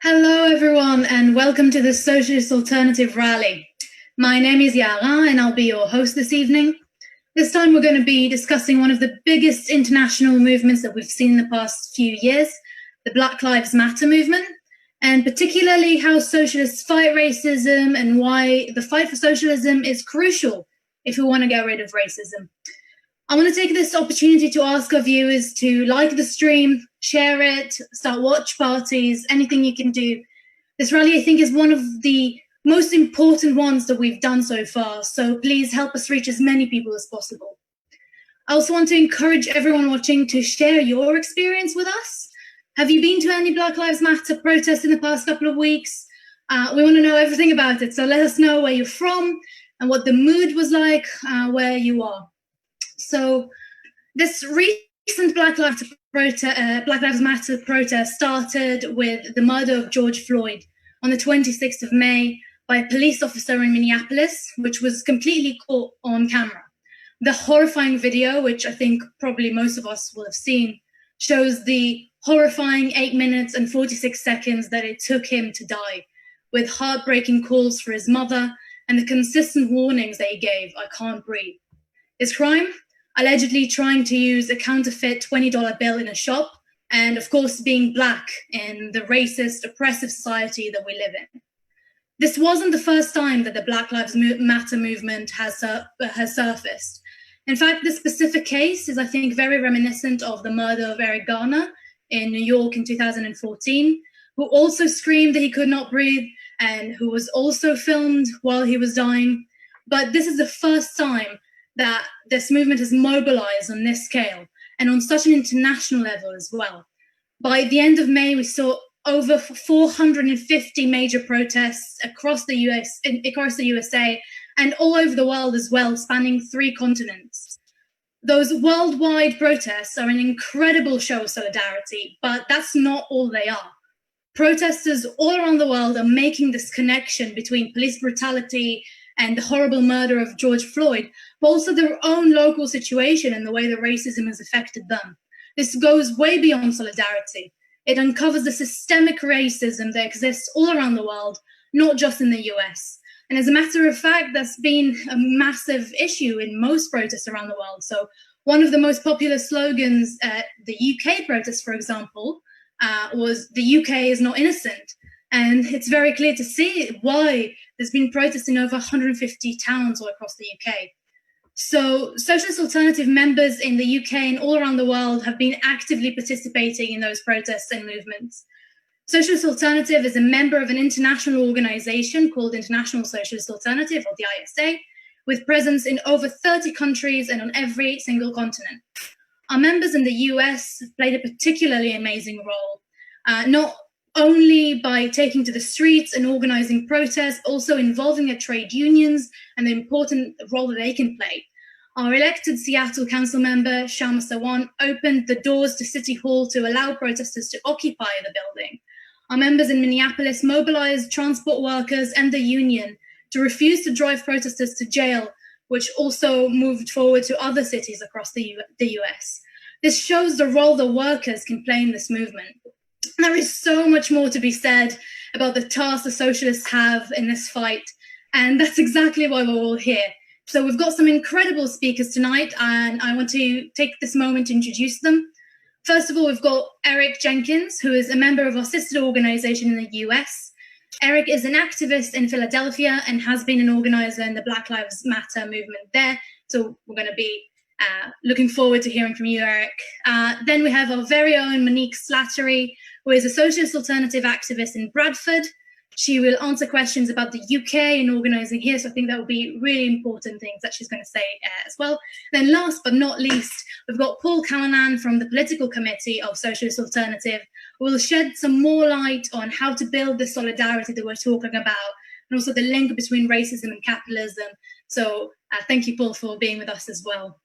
Hello, everyone, and welcome to the Socialist Alternative rally. My name is Yara, and I'll be your host this evening. This time, we're going to be discussing one of the biggest international movements that we've seen in the past few years, the Black Lives Matter movement, and particularly how socialists fight racism and why the fight for socialism is crucial if we want to get rid of racism. I want to take this opportunity to ask our viewers to like the stream, share it, start watch parties, anything you can do. This rally, I think, is one of the most important ones that we've done so far, so please help us reach as many people as possible. I also want to encourage everyone watching to share your experience with us. Have you been to any Black Lives Matter protests in the past couple of weeks? We want to know everything about it, so let us know where you're from and what the mood was like where you are. So this recent Black Lives Matter protest started with the murder of George Floyd on the 26th of May by a police officer in Minneapolis, which was completely caught on camera. The horrifying video, which I think probably most of us will have seen, shows the horrifying 8 minutes and 46 seconds that it took him to die, with heartbreaking calls for his mother and the consistent warnings that he gave, "I can't breathe." His crime? Allegedly trying to use a counterfeit $20 bill in a shop, and of course being Black in the racist, oppressive society that we live in. This wasn't the first time that the Black Lives Matter movement has surfaced. In fact, this specific case is, I think, very reminiscent of the murder of Eric Garner in New York in 2014, who also screamed that he could not breathe and who was also filmed while he was dying. But this is the first time that this movement has mobilized on this scale and on such an international level as well. By the end of May, we saw over 450 major protests across the USA and all over the world as well, spanning 3 continents. Those worldwide protests are an incredible show of solidarity, but that's not all they are. Protesters all around the world are making this connection between police brutality and the horrible murder of George Floyd, but also their own local situation and the way that racism has affected them. This goes way beyond solidarity. It uncovers the systemic racism that exists all around the world, not just in the US. And as a matter of fact, that's been a massive issue in most protests around the world. So one of the most popular slogans at the UK protests, for example, was "The UK is not innocent." And it's very clear to see why there's been protests in over 150 towns all across the UK. So Socialist Alternative members in the UK and all around the world have been actively participating in those protests and movements. Socialist Alternative is a member of an international organization called International Socialist Alternative, or the ISA, with presence in over 30 countries and on every single continent. Our members in the US played a particularly amazing role, not only by taking to the streets and organizing protests, also involving their trade unions and the important role that they can play. Our elected Seattle council member, Shama Sawan, opened the doors to City Hall to allow protesters to occupy the building. Our members in Minneapolis mobilized transport workers and the union to refuse to drive protesters to jail, which also moved forward to other cities across the US. This shows the role the workers can play in this movement. There is so much more to be said about the task the socialists have in this fight, and that's exactly why we're all here. So we've got some incredible speakers tonight, and I want to take this moment to introduce them. First of all, we've got Eric Jenkins, who is a member of our sister organization in the US. Eric is an activist in Philadelphia and has been an organizer in the Black Lives Matter movement there. So we're going to be looking forward to hearing from you, Eric. Then we have our very own MONIQUE SLATTERY, who is a Socialist Alternative activist in Bradford. She will answer questions about the UK and organising here, so I think that will be really important things that she's going to say as well. Then last but not least, we've got Paul CALLANAN from the Political Committee of Socialist Alternative, who will shed some more light on how to build the solidarity that we're talking about, and also the link between racism and capitalism. So thank you, Paul, for being with us as well.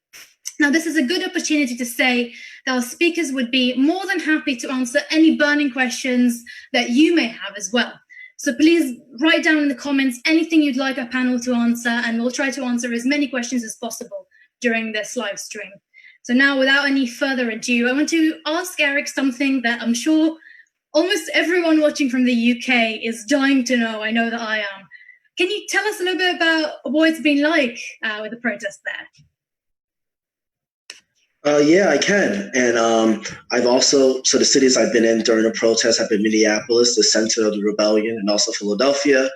Now, this is a good opportunity to say that our speakers would be more than happy to answer any burning questions that you may have as well. So please write down in the comments anything you'd like our panel to answer, and we'll try to answer as many questions as possible during this live stream. So now, without any further ado, I want to ask Eric something that I'm sure almost everyone watching from the UK is dying to know. I know that I am. Can you tell us a little bit about what it's been like with the protest there? Yeah, I can. And I've also, so the cities I've been in during the protests have been Minneapolis, the center of the rebellion, and also Philadelphia.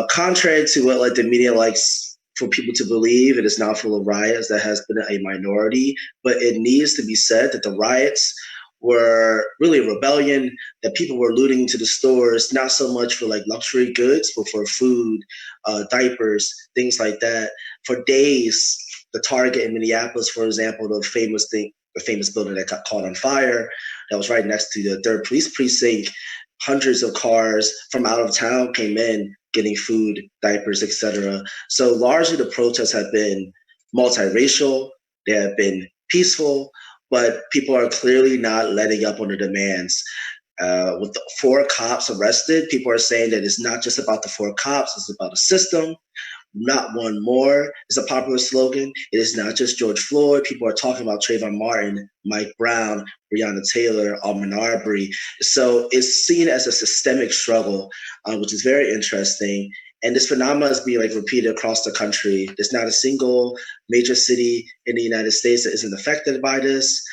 Contrary to what like the media likes for people to believe, it is not full of riots. That has been a minority, but it needs to be said that the riots were really a rebellion, that people were looting into the stores, not so much for like luxury goods, but for food, diapers, things like that. For days, the Target in Minneapolis, for example, the famous building that got caught on fire, that was right next to the 3rd Police Precinct, hundreds of cars from out of town came in getting food, diapers, etc. So largely the protests have been multiracial, they have been peaceful, but people are clearly not letting up on the demands. With the 4 cops arrested, people are saying that it's not just about the 4 cops, it's about a system. Not one more is a popular slogan. It is not just George Floyd. People are talking about Trayvon Martin, Mike Brown, Breonna Taylor, Ahmaud Arbery. So it's seen as a systemic struggle, which is very interesting. And this phenomenon is being like repeated across the country. There's not a single major city in the United States that isn't affected by this.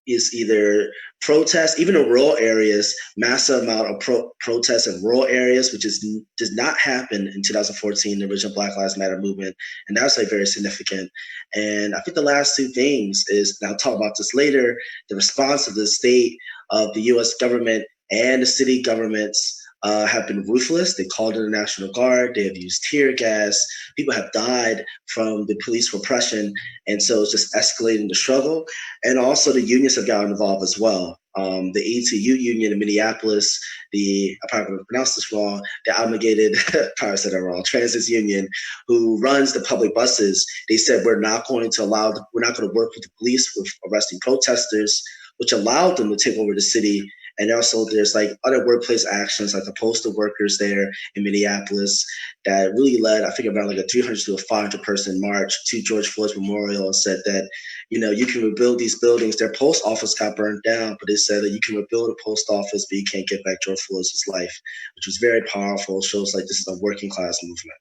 Is either protests, even in rural areas, massive amount of protests in rural areas, which does not happen in 2014, the original Black Lives Matter movement. And that's like very significant. And I think the last 2 things is, and I'll talk about this later, the response of the state, of the US government and the city governments have been ruthless. They called in the National Guard. They have used tear gas. People have died from the police repression. And so it's just escalating the struggle. And also the unions have gotten involved as well. The ETU union in Minneapolis, I probably pronounced this wrong, the obligated, probably said that wrong, Transit union, who runs the public buses, they said we're not going to work with the police with arresting protesters, which allowed them to take over the city. And also there's like other workplace actions like the postal workers there in Minneapolis that really led, I think, around like a 300 to a 500 person march to George Floyd's memorial, and said that, you can rebuild these buildings. Their post office got burned down, but they said that you can rebuild a post office, but you can't get back George Floyd's life, which was very powerful. Shows like this is a working class movement.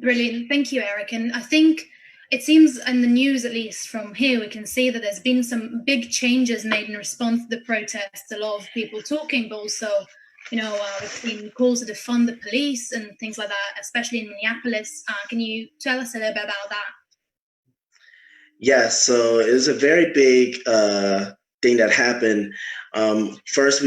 Brilliant. Thank you, Eric. And I think it seems in the news, at least from here, we can see that there's been some big changes made in response to the protests. A lot of people talking, but also, we've seen calls to defund the police and things like that, especially in Minneapolis. Can you tell us a little bit about that? Yes, so it was a very big thing that happened. First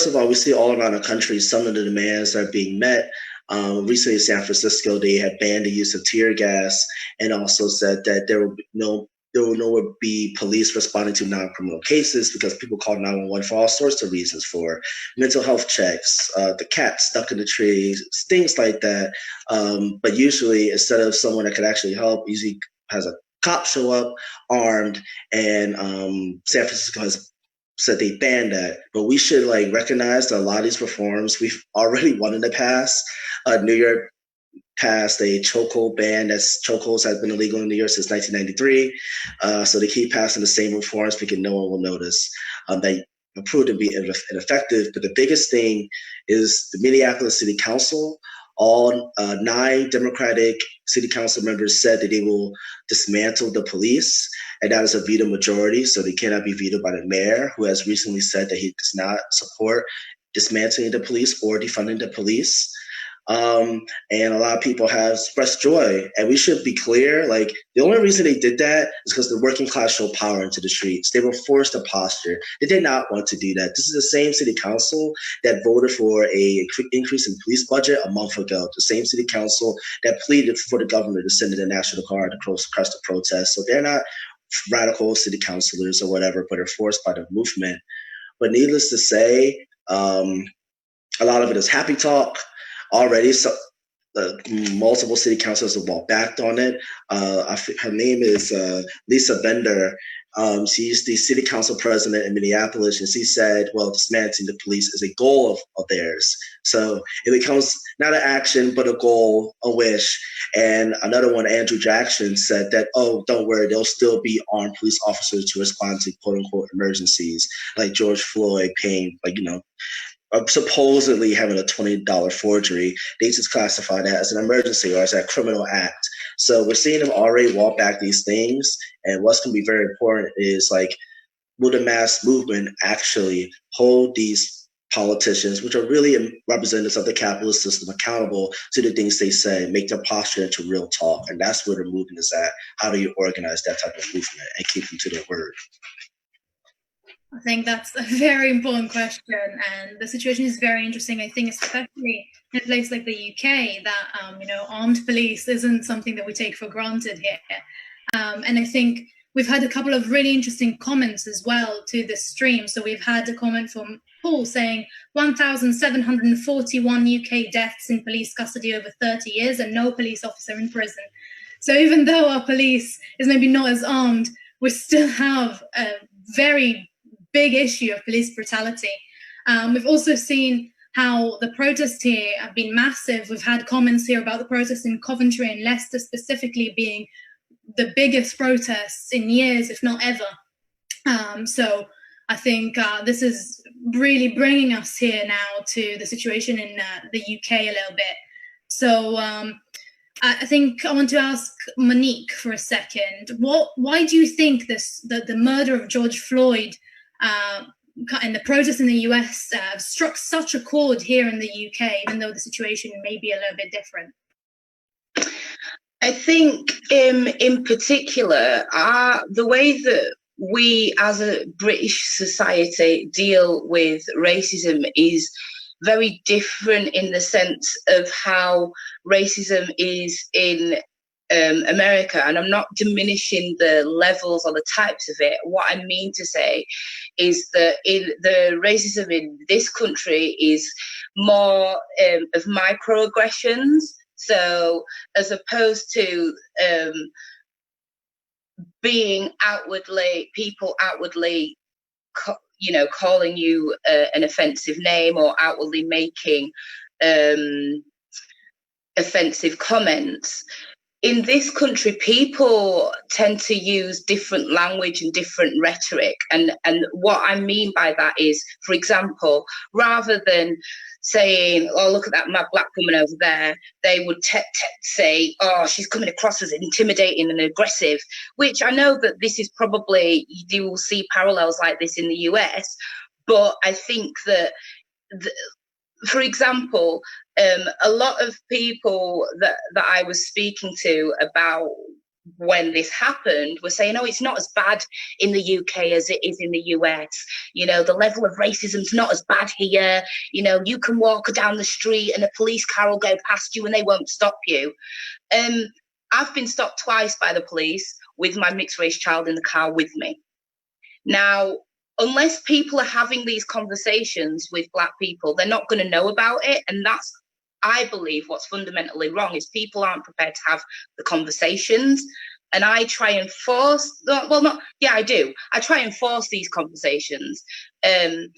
of all, we see all around the country some of the demands are being met. Recently in San Francisco, they had banned the use of tear gas and also said that there will no be police responding to non-criminal cases because people call 911 for all sorts of reasons, for mental health checks, the cat stuck in the trees, things like that. But usually, instead of someone that could actually help, usually has a cop show up armed, and San Francisco has said they banned that. But we should recognize that a lot of these reforms we've already wanted to pass. New York passed a chokehold ban. Chokeholds has been illegal in New York since 1993. So they keep passing the same reforms thinking no one will notice. They proved to be ineffective. But the biggest thing is the Minneapolis City Council. All 9 Democratic city council members said that they will dismantle the police, and that is a veto majority, so they cannot be vetoed by the mayor, who has recently said that he does not support dismantling the police or defunding the police. And a lot of people have expressed joy. And we should be clear, the only reason they did that is because the working class showed power into the streets. They were forced to posture. They did not want to do that. This is the same city council that voted for a increase in police budget a month ago. The same city council that pleaded for the governor to send in the National Guard to crush the protest. So they're not radical city councilors or whatever, but are forced by the movement. But needless to say, a lot of it is happy talk. Already, multiple city councilors have backed on it. Her name is Lisa Bender. She's the city council president in Minneapolis, and she said, well, dismantling the police is a goal of theirs. So it becomes not an action, but a goal, a wish. And another one, Andrew Jackson, said that, oh, don't worry, there'll still be armed police officers to respond to quote unquote emergencies, like George Floyd paying, supposedly having a $20 forgery. They just classify that as an emergency or as a criminal act. So we're seeing them already walk back these things. And what's going to be very important is, will the mass movement actually hold these politicians, which are really representatives of the capitalist system, accountable to the things they say, make their posture into real talk? And that's where the movement is at. How do you organize that type of movement and keep them to their word? I think that's a very important question, and the situation is very interesting. I think especially in a place like the UK, that armed police isn't something that we take for granted here. And I think we've had a couple of really interesting comments as well to this stream. So we've had a comment from Paul saying 1,741 UK deaths in police custody over 30 years and no police officer in prison. So even though our police is maybe not as armed, we still have a very big issue of police brutality. We've also seen how the protests here have been massive. We've had comments here about the protests in Coventry and Leicester specifically being the biggest protests in years, if not ever. So I think this is really bringing us here now to the situation in the UK a little bit. So I think I want to ask Monique for a second. Why do you think the murder of George Floyd and the protests in the US struck such a chord here in the UK, even though the situation may be a little bit different? I think in particular, the way that we as a British society deal with racism is very different in the sense of how racism is in America, and I'm not diminishing the levels or the types of it. What I mean to say is that in the racism in this country is more of microaggressions. So as opposed to being people outwardly, calling you an offensive name or outwardly making offensive comments. In this country, people tend to use different language and different rhetoric. And what I mean by that is, for example, rather than saying, oh, look at that mad black woman over there, they would say, oh, she's coming across as intimidating and aggressive, which I know that this is probably, you will see parallels like this in the US. But I think that, for example, a lot of people that I was speaking to about when this happened were saying, oh, it's not as bad in the UK as it is in the US. The level of racism's not as bad here. You can walk down the street and a police car will go past you and they won't stop you. I've been stopped twice by the police with my mixed race child in the car with me. Now, unless people are having these conversations with Black people, they're not going to know about it. And that's, I believe, what's fundamentally wrong is people aren't prepared to have the conversations. And I try and force, I do. I try and force these conversations. And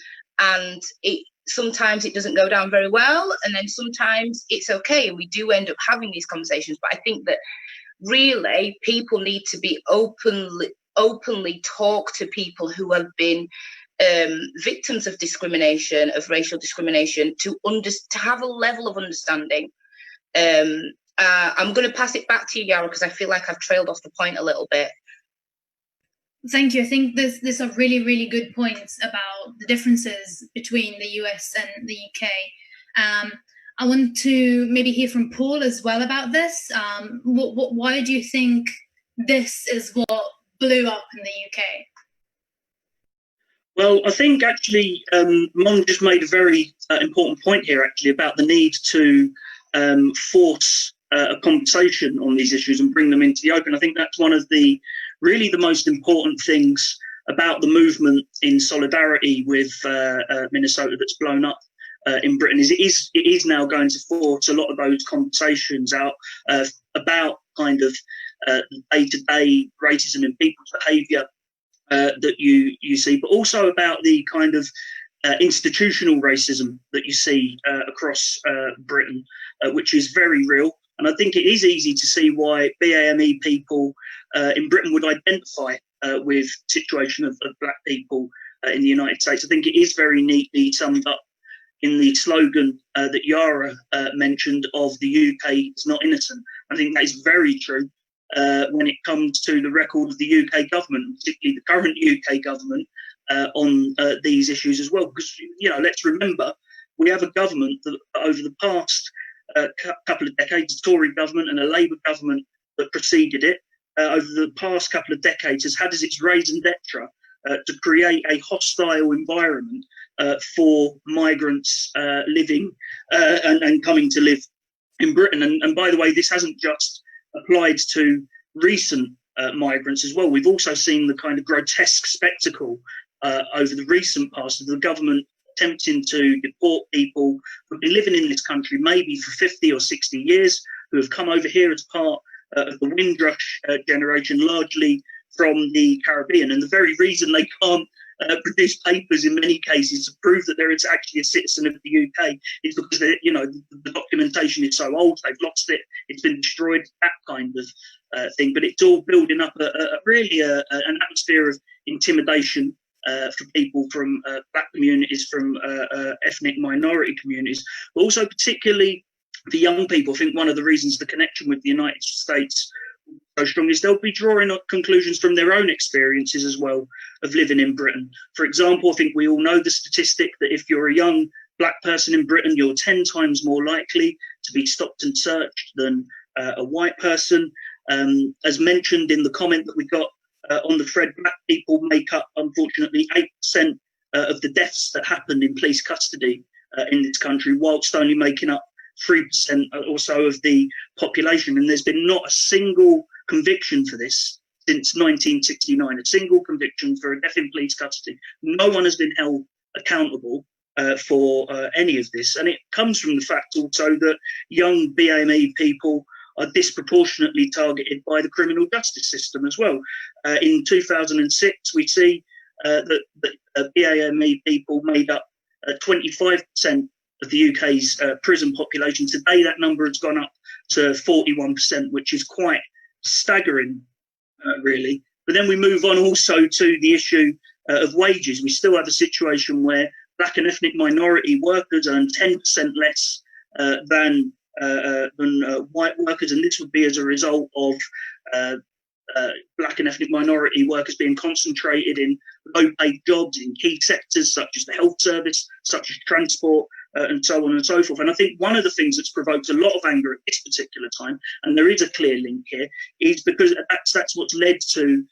sometimes it doesn't go down very well. And then sometimes it's okay. And we do end up having these conversations. But I think that really people need to be openly talk to people who have been victims of discrimination, of racial discrimination, to have a level of understanding. I'm going to pass it back to you, Yara, because I feel like I've trailed off the point a little bit. Thank you. I think these are really, really good points about the differences between the US and the UK. I want to maybe hear from Paul as well about this. Why do you think this is what blew up in the UK? Well, I think actually Mon just made a very important point here actually about the need to force a conversation on these issues and bring them into the open. I think that's one of the most important things about the movement in solidarity with Minnesota that's blown up in Britain is it is now going to force a lot of those conversations out about kind of day-to-day racism and people's behaviour that you see, but also about the kind of institutional racism that you see across Britain, which is very real. And I think it is easy to see why BAME people in Britain would identify with the situation of black people in the United States. I think it is very neatly summed up in the slogan that Yara mentioned of the UK is not innocent. I think that is very true when it comes to the record of the UK government, particularly the current UK government, on these issues as well. Because, you know, let's remember, we have a government that over the past couple of decades, a Tory government and a Labour government that preceded it, over the past couple of decades has had as its raison d'etre to create a hostile environment for migrants living and coming to live in Britain. And by the way, this hasn't just applied to recent migrants as well. We've also seen the kind of grotesque spectacle over the recent past of the government attempting to deport people who've been living in this country maybe for 50 or 60 years, who have come over here as part of the Windrush generation, largely from the Caribbean. And the very reason they can't produce papers in many cases to prove that there is actually a citizen of the UK is because the documentation is so old, they've lost it, it's been destroyed, that kind of thing. But it's all building up really an atmosphere of intimidation for people from black communities, from ethnic minority communities, but also particularly for young people. I think one of the reasons the connection with the United States so strong is they'll be drawing up conclusions from their own experiences as well of living in Britain. For example, I think we all know the statistic that if you're a young black person in Britain, you're 10 times more likely to be stopped and searched than a white person. As mentioned in the comment that we got on the thread, black people make up, unfortunately, 8% of the deaths that happen in police custody in this country, whilst only making up 3% or so of the population. And there's been not a single conviction for this since 1969, a single conviction for a death in police custody. No one has been held accountable for any of this. And it comes from the fact also that young BAME people are disproportionately targeted by the criminal justice system as well. In 2006, we see that BAME people made up 25% of the UK's prison population. Today, that number has gone up to 41%, which is quite staggering, really. But then we move on also to the issue of wages. We still have a situation where black and ethnic minority workers earn 10% less than white workers, and this would be as a result of black and ethnic minority workers being concentrated in low-paid jobs in key sectors such as the health service, such as transport, and so on and so forth. And I think one of the things that's provoked a lot of anger at this particular time, and there is a clear link here, is because that's what's led to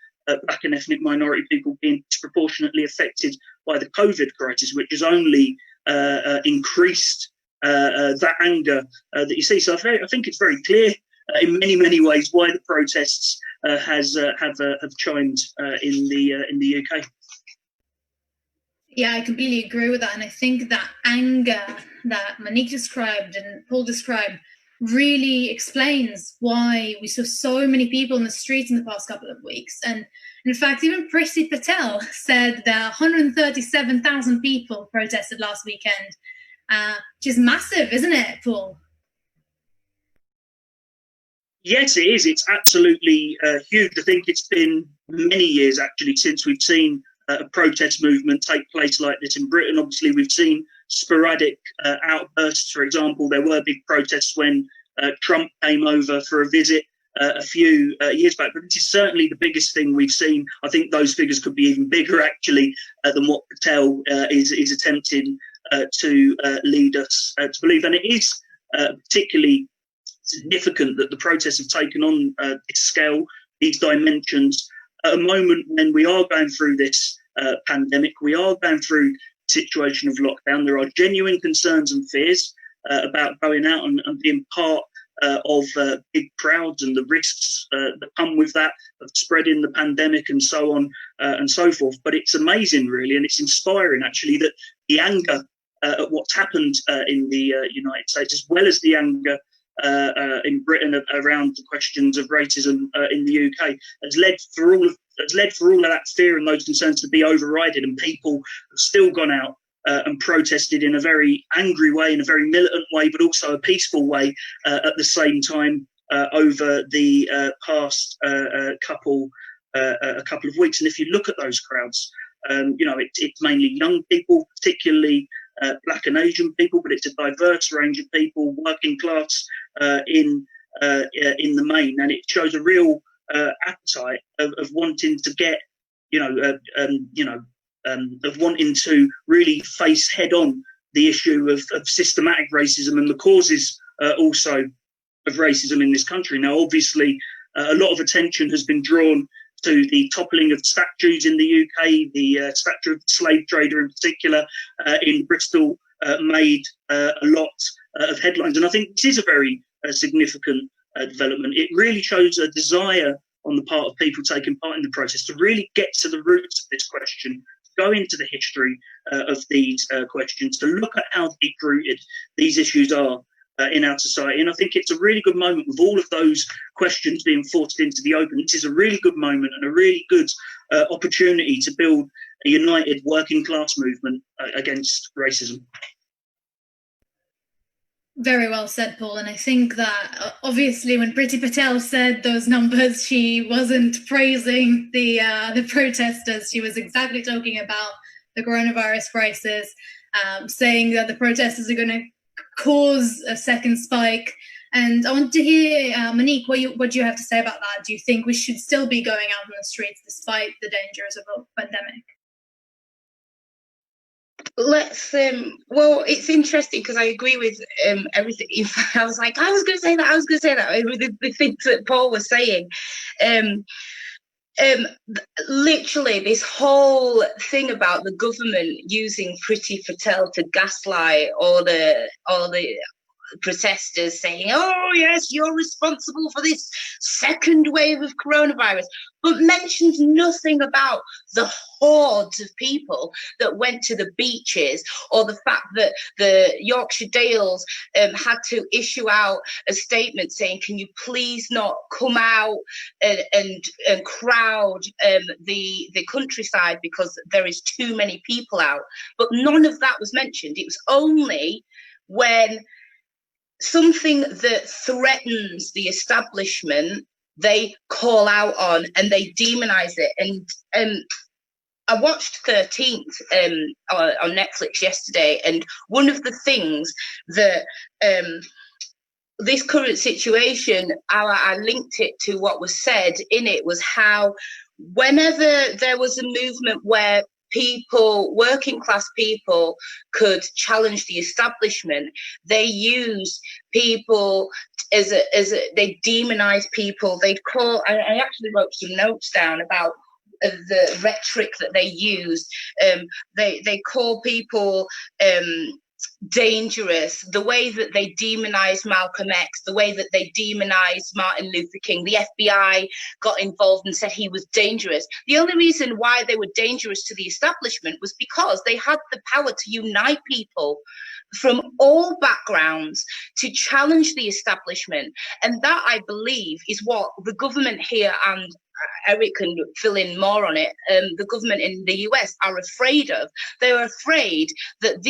black and ethnic minority people being disproportionately affected by the COVID crisis, which has only increased that anger that you see. So I think it's very clear in many ways why the protests have chimed in the UK. Yeah, I completely agree with that. And I think that anger that Monique described and Paul described really explains why we saw so many people in the streets in the past couple of weeks. And in fact, even Priti Patel said that 137,000 people protested last weekend, which is massive, isn't it, Paul? Yes, it is. It's absolutely huge. I think it's been many years, actually, since we've seen a protest movement take place like this in Britain. Obviously, we've seen sporadic outbursts. For example, there were big protests when Trump came over for a visit a few years back. But this is certainly the biggest thing we've seen. I think those figures could be even bigger, actually, than what Patel is attempting to lead us to believe. And it is particularly significant that the protests have taken on this scale, these dimensions, at a moment when we are going through this pandemic, we are going through a situation of lockdown. There are genuine concerns and fears about going out and being part of big crowds and the risks that come with that, of spreading the pandemic and so on and so forth. But it's amazing, really, and it's inspiring, actually, that the anger at what's happened in the United States, as well as the anger in Britain around the questions of racism in the UK, has led for has led for all of that fear and those concerns to be overridden, and people have still gone out and protested in a very angry way, in a very militant way, but also a peaceful way at the same time over the past couple of weeks. And if you look at those crowds, it's mainly young people, particularly Black and Asian people, but it's a diverse range of people, working class in the main, and it shows a real appetite of wanting to get, of wanting to really face head on the issue of systematic racism and the causes also of racism in this country. Now, obviously, a lot of attention has been drawn to the toppling of statues in the UK. The statue of the slave trader in particular in Bristol made a lot of headlines. And I think this is a very significant development. It really shows a desire on the part of people taking part in the protest to really get to the roots of this question, go into the history of these questions, to look at how deep-rooted these issues are in our society. And I think it's a really good moment with all of those questions being forced into the open. This is a really good moment and a really good opportunity to build a united working class movement against racism. Very well said, Paul. And I think that obviously when Priti Patel said those numbers, she wasn't praising the protesters. She was exactly talking about the coronavirus crisis, saying that the protesters are going to cause a second spike. And I want to hear, Monique, what do you have to say about that? Do you think we should still be going out on the streets despite the dangers of a pandemic? Well, it's interesting because I agree with everything. I was like, I was going to say that, the things that Paul was saying. Literally, this whole thing about the government using Priti Patel to gaslight all the protesters, saying, oh yes, you're responsible for this second wave of coronavirus, but mentions nothing about the hordes of people that went to the beaches, or the fact that the Yorkshire Dales had to issue out a statement saying, can you please not come out and crowd the countryside because there is too many people out. But none of that was mentioned. It was only when something that threatens the establishment they call out on and they demonize it. And I watched 13th on Netflix yesterday, and one of the things that this current situation, I linked it to what was said in it, was how whenever there was a movement where working class people could challenge the establishment, they use people they demonize people. They'd call, I actually wrote some notes down about the rhetoric that they used. They call people dangerous, the way that they demonized Malcolm X, the way that they demonized Martin Luther King. The FBI got involved and said he was dangerous. The only reason why they were dangerous to the establishment was because they had the power to unite people from all backgrounds to challenge the establishment. And that, I believe, is what the government here, and Eric can fill in more on it, the government in the US are afraid of. They're afraid that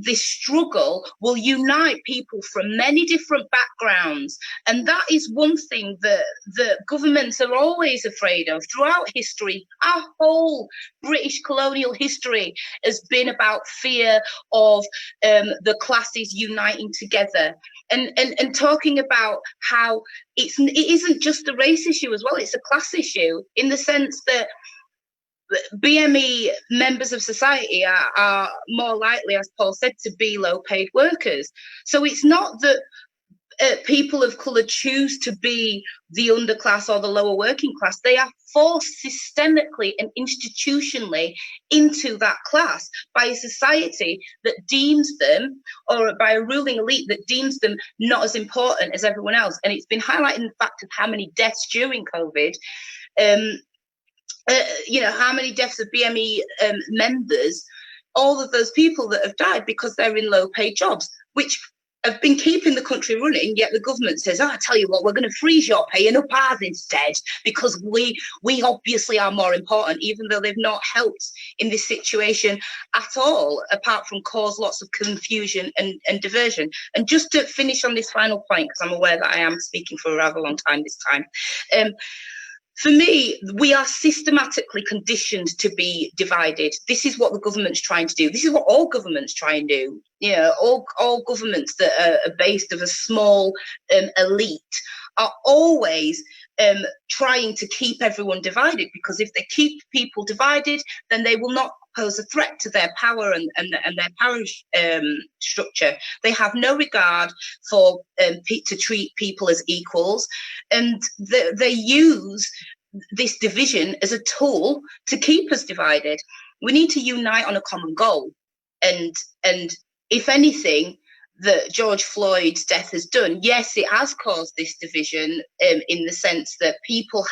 this struggle will unite people from many different backgrounds. And that is one thing that the governments are always afraid of. Throughout history, our whole British colonial history has been about fear of the classes uniting together. And talking about how it isn't just a race issue as well, it's a class issue, in the sense that BME members of society are more likely, as Paul said, to be low-paid workers. So it's not that people of colour choose to be the underclass or the lower working class. They are forced systemically and institutionally into that class by a society that deems them, or by a ruling elite that deems them not as important as everyone else. And it's been highlighting the fact of how many deaths during COVID, how many deaths of BME members, all of those people that have died because they're in low paid jobs, which have been keeping the country running, yet the government says, oh, I tell you what, we're going to freeze your pay and up ours instead, because we obviously are more important, even though they've not helped in this situation at all, apart from cause lots of confusion and diversion. And just to finish on this final point, because I'm aware that I am speaking for a rather long time this time, for me, we are systematically conditioned to be divided. This is what the government's trying to do. This is what all governments try and do. You know, all governments that are based of a small elite are always trying to keep everyone divided, because if they keep people divided, then they will not pose a threat to their power and their power structure. They have no regard for to treat people as equals, and they use this division as a tool to keep us divided. We need to unite on a common goal, and if anything that George Floyd's death has done, yes, it has caused this division in the sense that people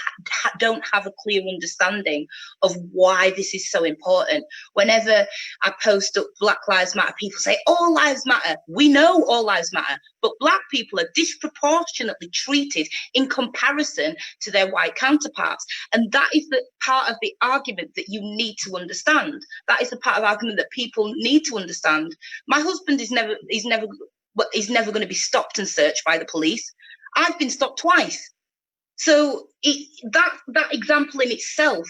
don't have a clear understanding of why this is so important. Whenever I post up Black Lives Matter, people say, all lives matter. We know all lives matter, but Black people are disproportionately treated in comparison to their white counterparts. And that is the part of the argument that you need to understand. That is the part of the argument that people need to understand. My husband is never going to be stopped and searched by the police. I've been stopped twice. So that example in itself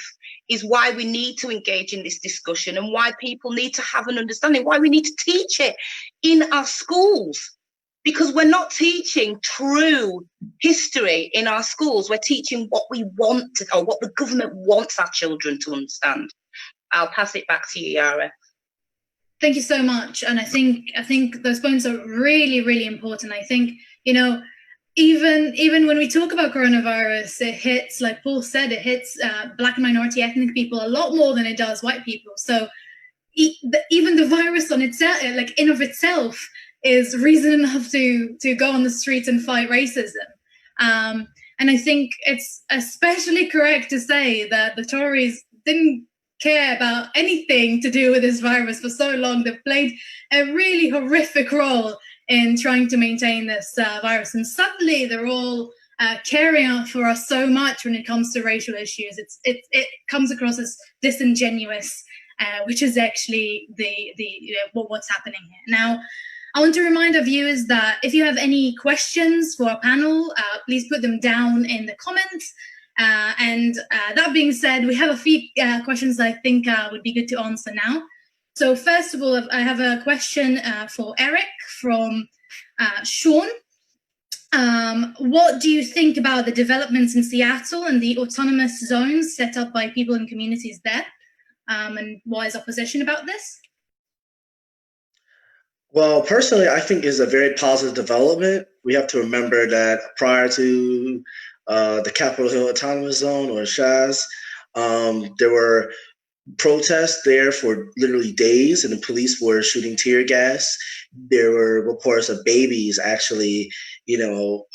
is why we need to engage in this discussion, and why people need to have an understanding, why we need to teach it in our schools. Because we're not teaching true history in our schools. We're teaching what we want to, or what the government wants our children to understand. I'll pass it back to you, Yara. Thank you so much. And I think those points are really, really important. I think, you know, even when we talk about coronavirus, it hits, like Paul said, it hits Black and minority ethnic people a lot more than it does white people. So even the virus on itself, like in of itself, is reason enough to go on the streets and fight racism. And I think it's especially correct to say that the Tories didn't care about anything to do with this virus for so long. They've played a really horrific role in trying to maintain this virus, and suddenly they're all caring out for us so much when it comes to racial issues. It comes across as disingenuous, which is actually what's happening here. Now, I want to remind our viewers that if you have any questions for our panel, please put them down in the comments. And that being said, we have a few questions that I think would be good to answer now. So first of all, I have a question for Eric from Sean. What do you think about the developments in Seattle and the autonomous zones set up by people and communities there? And what is opposition about this? Well, personally, I think it's a very positive development. We have to remember that prior to the Capitol Hill Autonomous Zone, or CHAZ, there were protests there for literally days, and the police were shooting tear gas. There were reports of babies actually, getting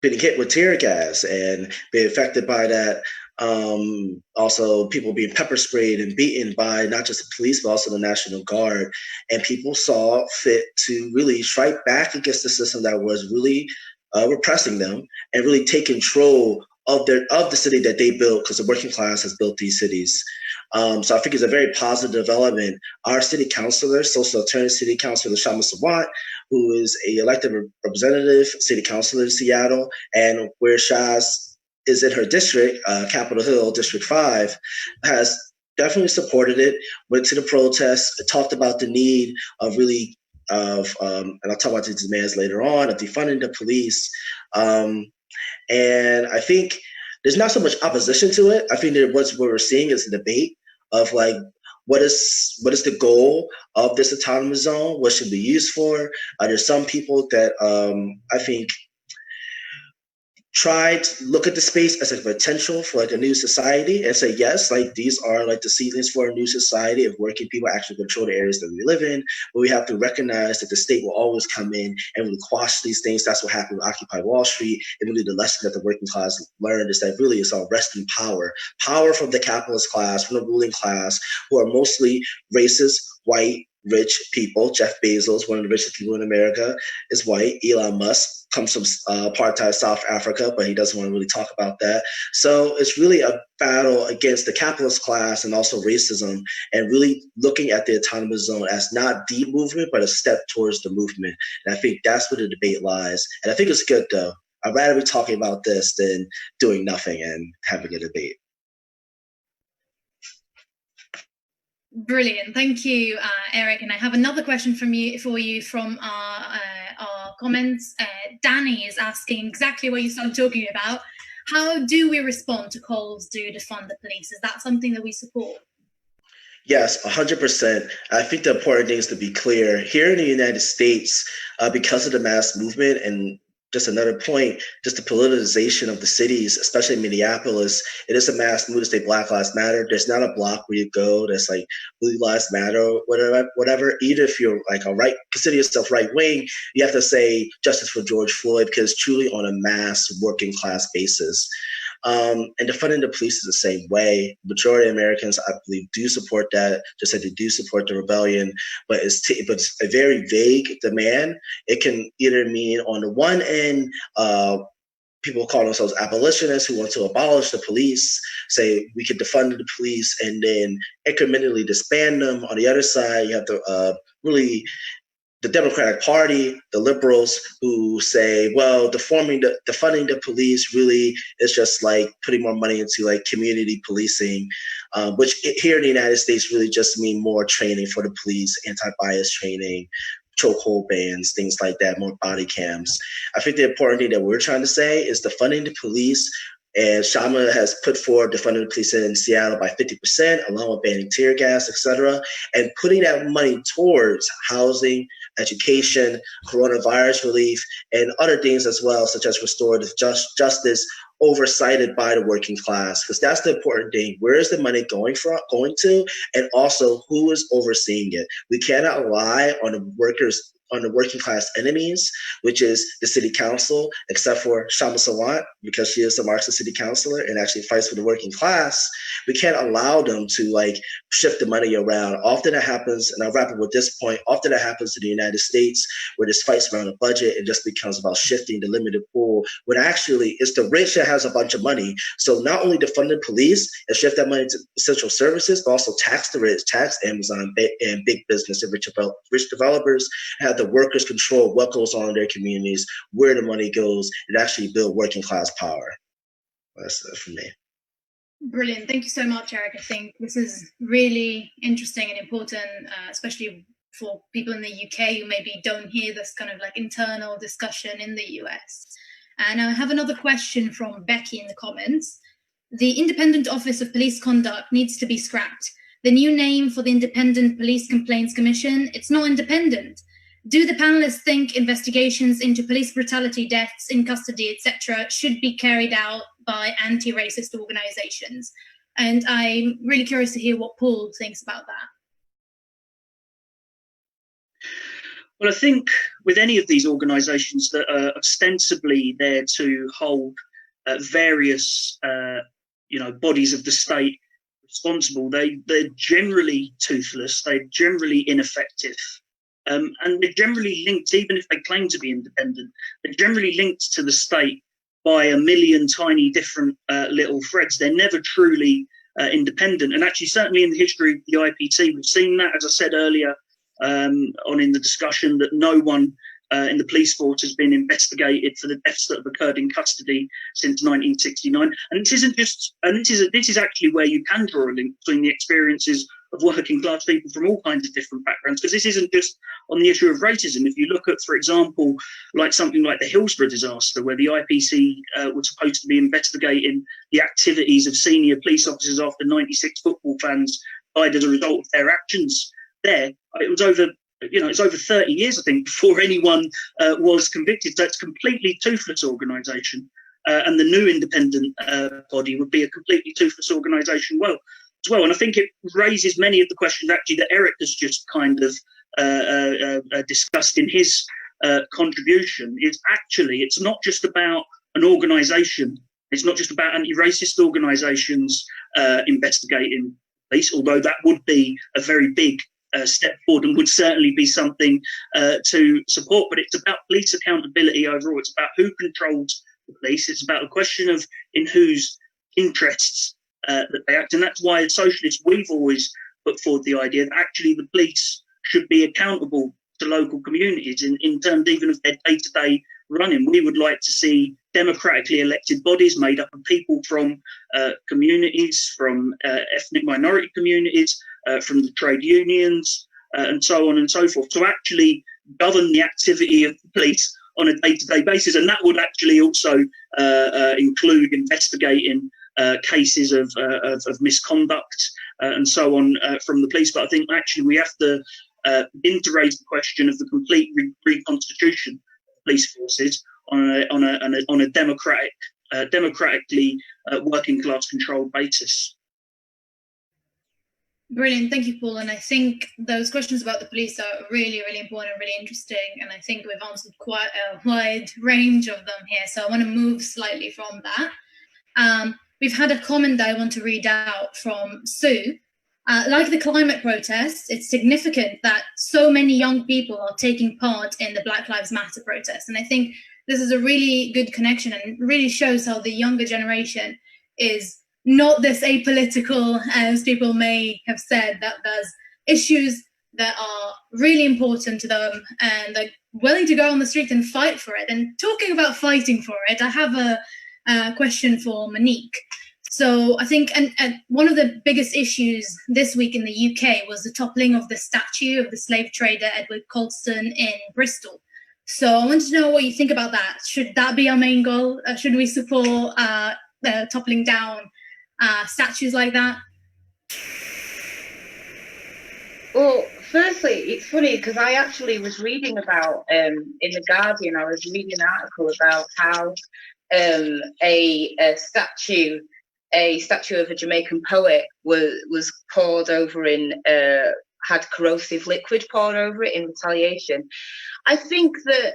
hit with tear gas and being affected by that. Also, people being pepper sprayed and beaten by not just the police, but also the National Guard. And people saw fit to really strike back against the system that was really repressing them and really take control of the city that they built, because the working class has built these cities. So I think it's a very positive development. Our city councilor, Social Alternative City Councilor Shama Sawant, who is a elected representative, city councilor in Seattle, and where Shaz is in her district, Capitol Hill, District 5, has definitely supported it, went to the protests, talked about the need of really and I'll talk about these demands later on, of defunding the police. And I think there's not so much opposition to it. I think that what we're seeing is a debate of like, what is the goal of this autonomous zone? What should it be used for? There's some people that I think try to look at the space as a potential for like a new society and say, yes, like these are like the seedlings for a new society if working people actually control the areas that we live in. But we have to recognize that the state will always come in and really quash these things. That's what happened with Occupy Wall Street. And really the lesson that the working class learned is that really it's all wresting power from the capitalist class, from the ruling class, who are mostly racist, white, rich people. Jeff Bezos, one of the richest people in America, is white. Elon Musk comes from apartheid South Africa, but he doesn't want to really talk about that. So it's really a battle against the capitalist class and also racism, and really looking at the autonomous zone as not the movement, but a step towards the movement. And I think that's where the debate lies. And I think it's good, though. I'd rather be talking about this than doing nothing and having a debate. Brilliant, thank you, Eric. And I have another question for you from our comments. Danny is asking exactly what you started talking about. How do we respond to calls to defund the police? Is that something that we support? Yes, 100%. I think the important thing is to be clear. Here in the United States, because of the mass movement and just another point, just the politicization of the cities, especially Minneapolis, it is a mass movement to say Black Lives Matter. There's not a block where you go that's like Blue Lives Matter or whatever. Even if you're like consider yourself right wing, you have to say justice for George Floyd, because it's truly on a mass working class basis. And defunding the police is the same way. Majority of Americans, I believe, do support that, just like they do support the rebellion, but it's a very vague demand. It can either mean, on the one end, people call themselves abolitionists who want to abolish the police, say we could defund the police and then incrementally disband them. On the other side, you have the the Democratic Party, the liberals, who say, well, defunding the police really is just like putting more money into like community policing, which here in the United States really just mean more training for the police, anti-bias training, chokehold bans, things like that, more body cams. I think the important thing that we're trying to say is defunding the police. And Shama has put forward defunding the police in Seattle by 50%, along with banning tear gas, etc., and putting that money towards housing, education, coronavirus relief, and other things as well, such as restorative justice, oversighted by the working class, because that's the important thing. Where is the money going to, and also who is overseeing it? We cannot rely on the working class enemies, which is the city council, except for Shama Sawant, because she is a Marxist city councilor and actually fights for the working class. We can't allow them to like shift the money around. Often it happens, and I'll wrap up with this point, often it happens in the United States where there's fights around a budget, it just becomes about shifting the limited pool, when actually it's the rich that has a bunch of money. So not only defund the police and shift that money to essential services, but also tax the rich, tax Amazon and big business and rich developers, have the workers control what goes on in their communities, where the money goes, and actually build working class power. That's it for me. Brilliant. Thank you so much, Eric. I think this is really interesting and important, especially for people in the UK who maybe don't hear this kind of like internal discussion in the US. And I have another question from Becky in the comments. The Independent Office of Police Conduct needs to be scrapped. The new name for the Independent Police Complaints Commission, it's not independent. Do the panelists think investigations into police brutality, deaths in custody, etc., should be carried out by anti-racist organizations? And I'm really curious to hear what Paul thinks about that. Well, I think with any of these organizations that are ostensibly there to hold various bodies of the state responsible, they're generally toothless, they're generally ineffective. And they're generally linked, even if they claim to be independent, they're generally linked to the state by a million tiny different little threads. They're never truly independent. And actually, certainly in the history of the IPT, we've seen that, as I said earlier on in the discussion, that no one in the police force has been investigated for the deaths that have occurred in custody since 1969. And this isn't just, and this is actually where you can draw a link between the experiences of working class people from all kinds of different backgrounds, because this isn't just on the issue of racism. If you look at, for example, like something like the Hillsborough disaster, where the IPC was supposed to be investigating the activities of senior police officers after 96 football fans died as a result of their actions there, it was over, it's over 30 years, I think, before anyone was convicted. So it's a completely toothless organisation. And the new independent body would be a completely toothless organisation as well. And I think it raises many of the questions actually that Eric has just kind of discussed in his contribution. It's not just about an organisation. It's not just about anti-racist organisations investigating police, although that would be a very big step forward and would certainly be something to support. But it's about police accountability overall. It's about who controls the police. It's about the question of in whose interests that they act. And that's why as socialists, we've always put forward the idea that actually the police should be accountable to local communities in terms even of their day-to-day running. We would like to see democratically elected bodies made up of people from communities, from ethnic minority communities, from the trade unions, and so on and so forth, to actually govern the activity of the police on a day-to-day basis. And that would actually also include investigating cases of misconduct and so on from the police. But I think actually we have to begin to raise the question of the complete reconstitution of police forces on a democratically working class controlled basis. Brilliant, thank you, Paul. And I think those questions about the police are really, really important and really interesting. And I think we've answered quite a wide range of them here. So I want to move slightly from that. We've had a comment that I want to read out from Sue. Like the climate protests, it's significant that so many young people are taking part in the Black Lives Matter protests. And I think this is a really good connection and really shows how the younger generation is not this apolitical, as people may have said, that there's issues that are really important to them and they're willing to go on the street and fight for it. And talking about fighting for it, I have a question for Monique. So I think and one of the biggest issues this week in the UK was the toppling of the statue of the slave trader Edward Colston in Bristol. So I want to know what you think about that. Should that be our main goal? Should we support toppling down statues like that? Well, firstly, it's funny because I actually was reading about in The Guardian, I was reading an article about how a statue of a Jamaican poet was poured over had corrosive liquid poured over it in retaliation. I think that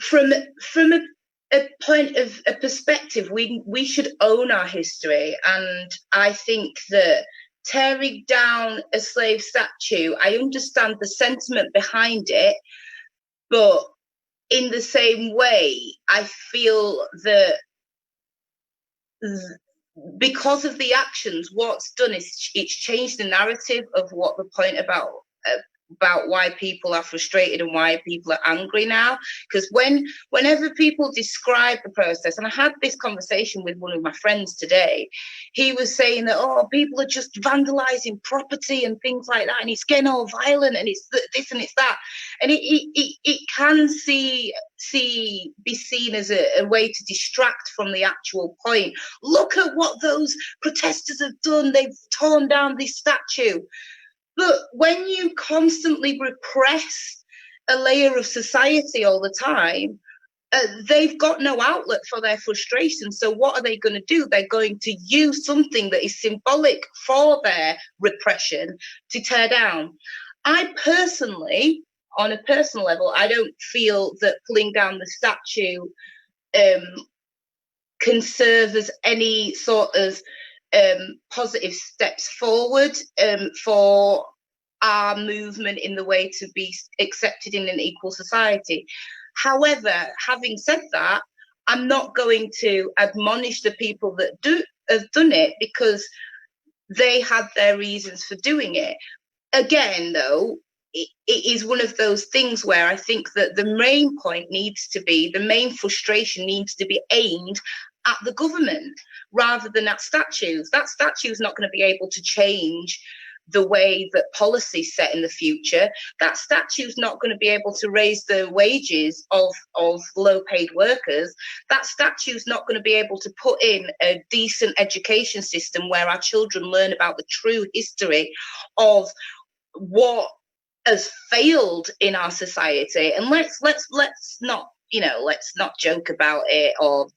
from a point of a perspective, we should own our history, and I think that tearing down a slave statue, I understand the sentiment behind it, but in the same way, I feel that because of the actions, what's done is it's changed the narrative of what the point about why people are frustrated and why people are angry now. Because whenever people describe the process, and I had this conversation with one of my friends today, he was saying that, oh, people are just vandalizing property and things like that, and it's getting all violent, and it's this and it's that, and it can be seen as a way to distract from the actual point. Look at what those protesters have done. They've torn down this statue. But when you constantly repress a layer of society all the time, they've got no outlet for their frustration. So what are they going to do? They're going to use something that is symbolic for their repression to tear down. I personally, on a personal level, I don't feel that pulling down the statue can serve as any sort of positive steps forward for our movement in the way to be accepted in an equal society. However, having said that, I'm not going to admonish the people that have done it because they had their reasons for doing it. Again, though, it is one of those things where I think that the main point needs to be, the main frustration needs to be aimed at the government rather than at statues. That statue is not going to be able to change the way that policy is set in the future. That statue is not going to be able to raise the wages of low-paid workers. That statue is not going to be able to put in a decent education system where our children learn about the true history of what has failed in our society. And let's not, let's not joke about it or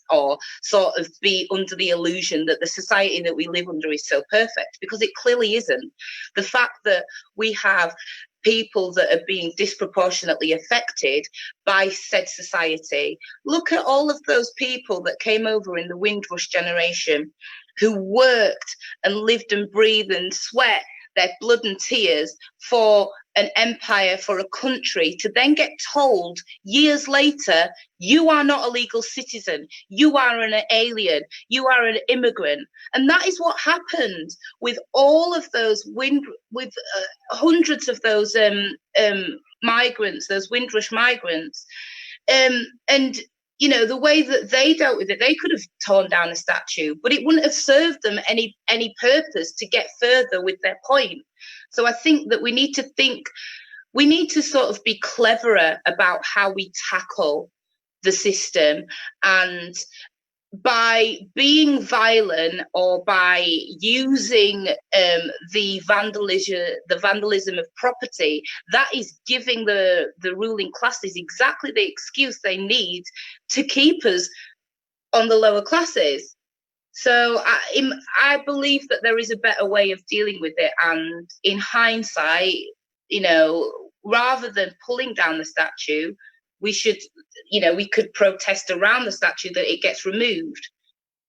sort of be under the illusion that the society that we live under is so perfect, because it clearly isn't. The fact that we have people that are being disproportionately affected by said society. Look at all of those people that came over in the Windrush generation who worked and lived and breathed and sweat their blood and tears for an empire, for a country, to then get told years later, you are not a legal citizen, you are an alien, you are an immigrant. And that is what happened with all of those hundreds of those migrants, those Windrush migrants. And you know, the way that they dealt with it, they could have torn down a statue, but it wouldn't have served them any purpose to get further with their point. So I think that we need to sort of be cleverer about how we tackle the system, and by being violent or by using the vandalism of property, that is giving the ruling classes exactly the excuse they need to keep us on the lower classes. So I believe that there is a better way of dealing with it, and in hindsight, you know, rather than pulling down the statue, we could protest around the statue that it gets removed.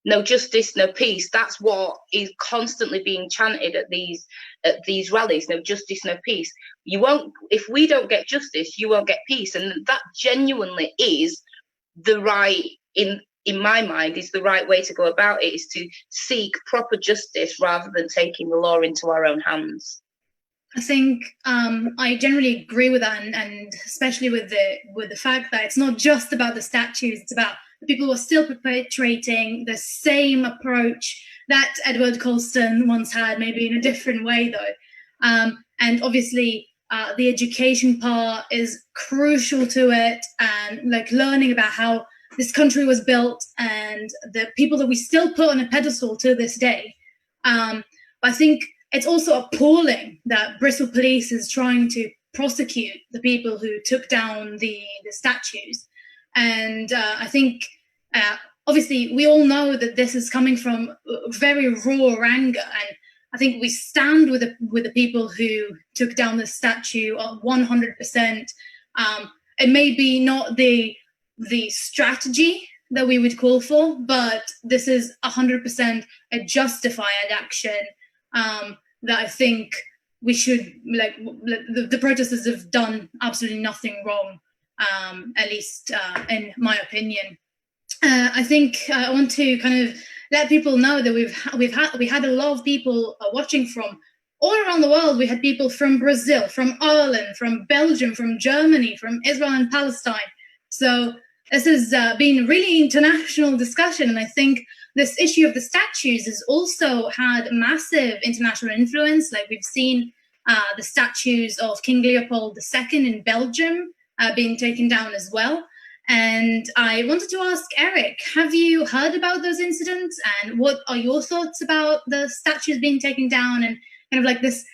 No justice, no peace. That's what is constantly being chanted at these rallies. No justice, no peace. You won't, if we don't get justice, you won't get peace. And that genuinely is the right, in my mind, is the right way to go about it, is to seek proper justice rather than taking the law into our own hands. I think I generally agree with that, and especially with the fact that it's not just about the statues; it's about the people who are still perpetrating the same approach that Edward Colston once had, maybe in a different way, though. And obviously, the education part is crucial to it, and like learning about how this country was built and the people that we still put on a pedestal to this day. I think it's also appalling that Bristol Police is trying to prosecute the people who took down the statues. And I think, obviously, we all know that this is coming from very raw anger. And I think we stand with the people who took down the statue 100%. It may be not the strategy that we would call for, but this is 100% a justified action. That I think we should, like the protesters have done absolutely nothing wrong, at least in my opinion. I think I want to kind of let people know that we had a lot of people watching from all around the world. We had people from Brazil, from Ireland, from Belgium, from Germany, from Israel and Palestine. So this has been a really international discussion, and I think this issue of the statues has also had massive international influence. Like we've seen the statues of King Leopold II in Belgium being taken down as well. And I wanted to ask Eric, have you heard about those incidents, and what are your thoughts about the statues being taken down and kind of like this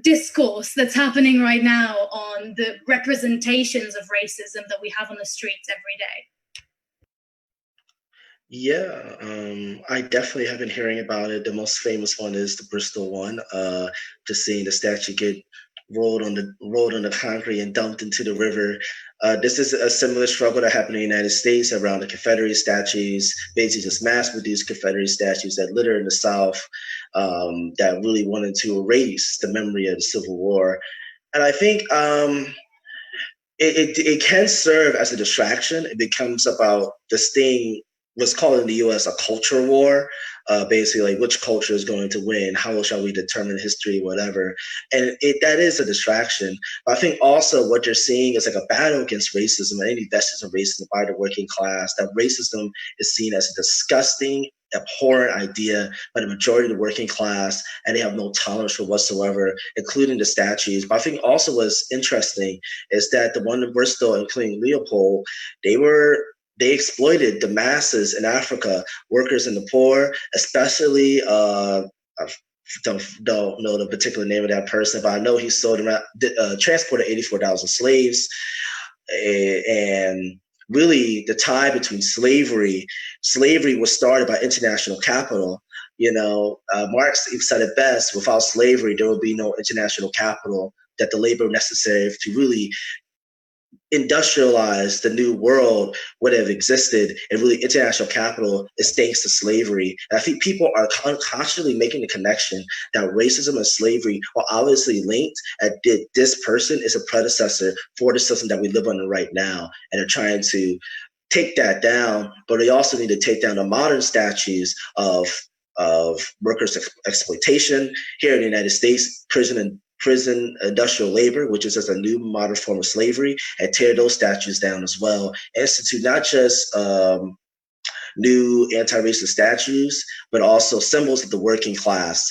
discourse that's happening right now on the representations of racism that we have on the streets every day? Yeah, I definitely have been hearing about it. The most famous one is the Bristol one. Just seeing the statue get rolled on the concrete and dumped into the river. This is a similar struggle that happened in the United States around the Confederate statues, basically just mass-produced Confederate statues that litter in the South, that really wanted to erase the memory of the Civil War. And I think it can serve as a distraction. It becomes about this thing, what's called in the U.S. a culture war, basically like which culture is going to win, how shall we determine history, whatever. And that is a distraction. But I think also what you're seeing is like a battle against racism and any vestige of racism by the working class, that racism is seen as a disgusting, abhorrent idea by the majority of the working class, and they have no tolerance for whatsoever, including the statues. But I think also what's interesting is that the one in Bristol, including Leopold, they exploited the masses in Africa, workers and the poor, especially, I don't know the particular name of that person, but I know he sold around, transported 84,000 slaves. And really the tie between slavery was started by international capital. You know, Marx said it best, without slavery, there will be no international capital, that the labor necessary to really industrialize the new world would have existed, and really international capital is thanks to slavery. And I think people are constantly making the connection that racism and slavery are obviously linked, and this person is a predecessor for the system that we live under right now, and they're trying to take that down, but they also need to take down the modern statues of workers' exploitation here in the United States, prison industrial labor, which is just a new modern form of slavery, and tear those statues down as well. Institute not just new anti-racist statues, but also symbols of the working class,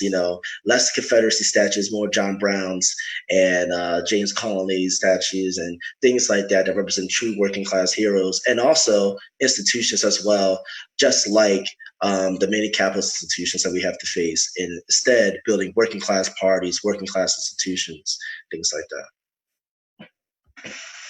less Confederacy statues, more John Brown's and James Connolly's statues and things like that represent true working class heroes, and also institutions as well, just like the many capitalist institutions that we have to face, and instead building working class parties, working class institutions, things like that.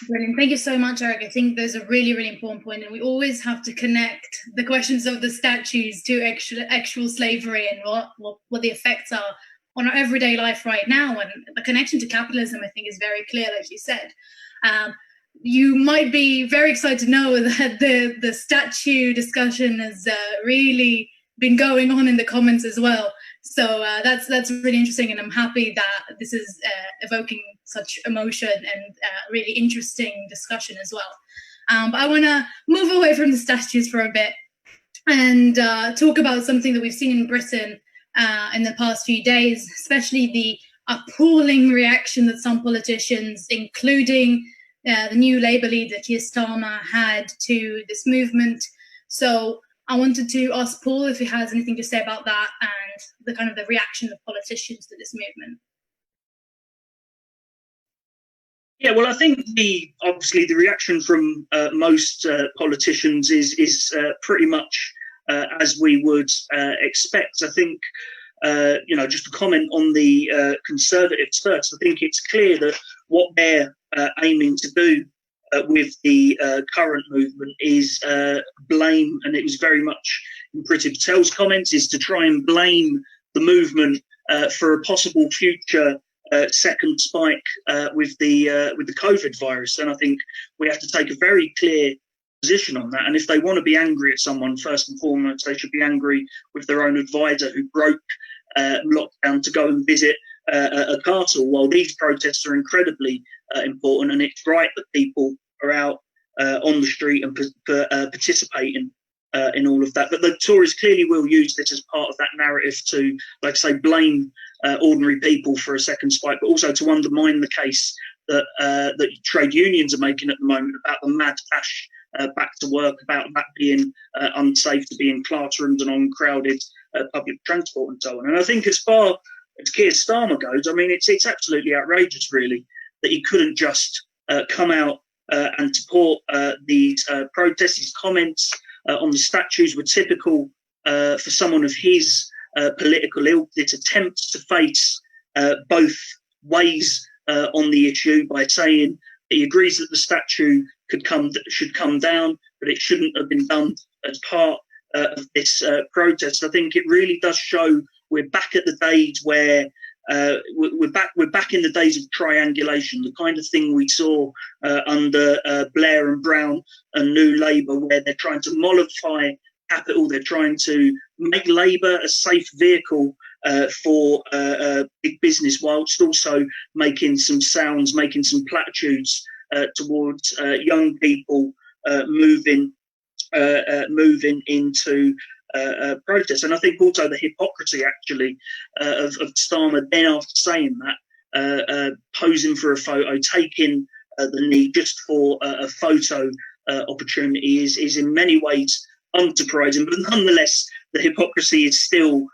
Brilliant. Thank you so much, Eric. I think there's a really, really important point, and we always have to connect the questions of the statues to actual slavery and what the effects are on our everyday life right now. And the connection to capitalism, I think, is very clear, like you said. You might be very excited to know that the statue discussion has really been going on in the comments as well. So that's really interesting, and I'm happy that this is evoking such emotion and really interesting discussion as well. But I want to move away from the statues for a bit and talk about something that we've seen in Britain in the past few days, especially the appalling reaction that some politicians, including the new Labour leader Keir Starmer, had to this movement. So I wanted to ask Paul if he has anything to say about that and the kind of the reaction of politicians to this movement. Yeah, well, I think obviously the reaction from most politicians is pretty much as we would expect. I think, just to comment on the Conservatives first, I think it's clear that what they're aiming to do with the current movement is blame, and it was very much in Priti Patel's comments, is to try and blame the movement for a possible future second spike with the COVID virus. And I think we have to take a very clear position on that. And if they want to be angry at someone, first and foremost, they should be angry with their own advisor who broke lockdown to go and visit a castle. While these protests are incredibly important, and it's right that people are out on the street and participating in all of that. But the Tories clearly will use this as part of that narrative to, like I say, blame ordinary people for a second spike, but also to undermine the case that trade unions are making at the moment about the mad dash back to work, about that being unsafe to be in classrooms and on crowded public transport and so on. And I think as far as Keir Starmer goes, I mean, it's absolutely outrageous, really, that he couldn't just come out and support these protests. His comments on the statues were typical for someone of his political ilk. It attempts to face both ways on the issue by saying that he agrees that the statue should come down, but it shouldn't have been done as part of this protest. I think it really does show we're back at the days where we're back in the days of triangulation, the kind of thing we saw under Blair and Brown and New Labour, where they're trying to mollify capital, they're trying to make Labour a safe vehicle for big business, whilst also making some sounds, making some platitudes towards young people moving into protest. And I think also the hypocrisy actually of Starmer then, after saying that, posing for a photo, taking the knee just for a photo opportunity is in many ways unsurprising, but nonetheless the hypocrisy is still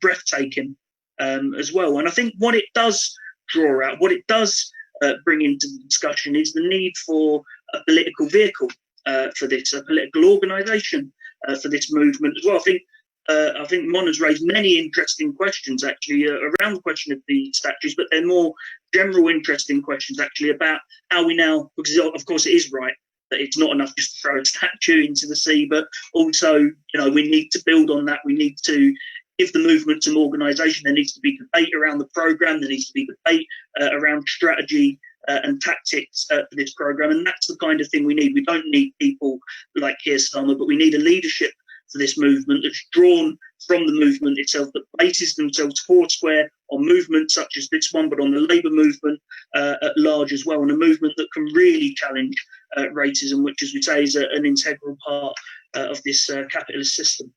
breathtaking as well. And I think what it does draw out, what it does bring into the discussion, is the need for a political vehicle for this, a political organisation for this movement as well. I think Mon has raised many interesting questions actually around the question of the statues, but they're more general interesting questions actually about how we now, because of course it is right that it's not enough just to throw a statue into the sea, but also, we need to build on that. We need to give the movement some organisation. There needs to be debate around the programme. There needs to be debate around strategy and tactics for this program. And that's the kind of thing we need. We don't need people like Keir Starmer, but we need a leadership for this movement that's drawn from the movement itself, that bases themselves foursquare on movements such as this one, but on the labour movement at large as well, and a movement that can really challenge racism, which, as we say, is an integral part of this capitalist system.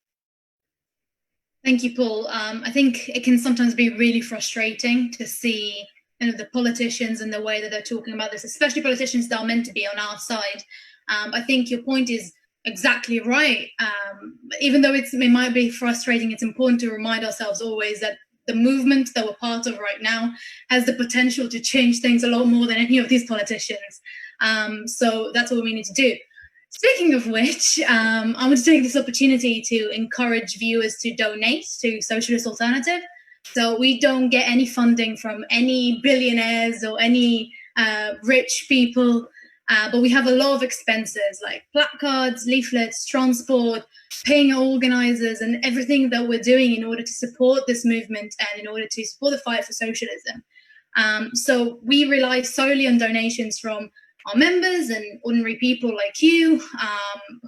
Thank you, Paul. I think it can sometimes be really frustrating to see the politicians and the way that they're talking about this, especially politicians that are meant to be on our side. I think your point is exactly right. Even though it might be frustrating, it's important to remind ourselves always that the movement that we're part of right now has the potential to change things a lot more than any of these politicians. So that's what we need to do. Speaking of which, I want to take this opportunity to encourage viewers to donate to Socialist Alternative. So we don't get any funding from any billionaires or any rich people, but we have a lot of expenses like placards, leaflets, transport, paying organizers, and everything that we're doing in order to support this movement and in order to support the fight for socialism. So we rely solely on donations from our members and ordinary people like you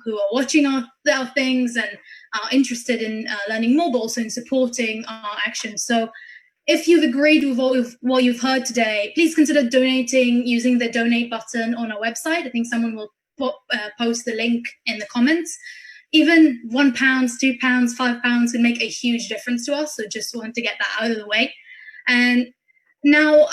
who are watching our things and are interested in learning more, but also in supporting our actions. So if you've agreed with what you've heard today, please consider donating using the donate button on our website. I think someone will post the link in the comments. Even £1, £2, £5 can make a huge difference to us. So just want to get that out of the way. And now,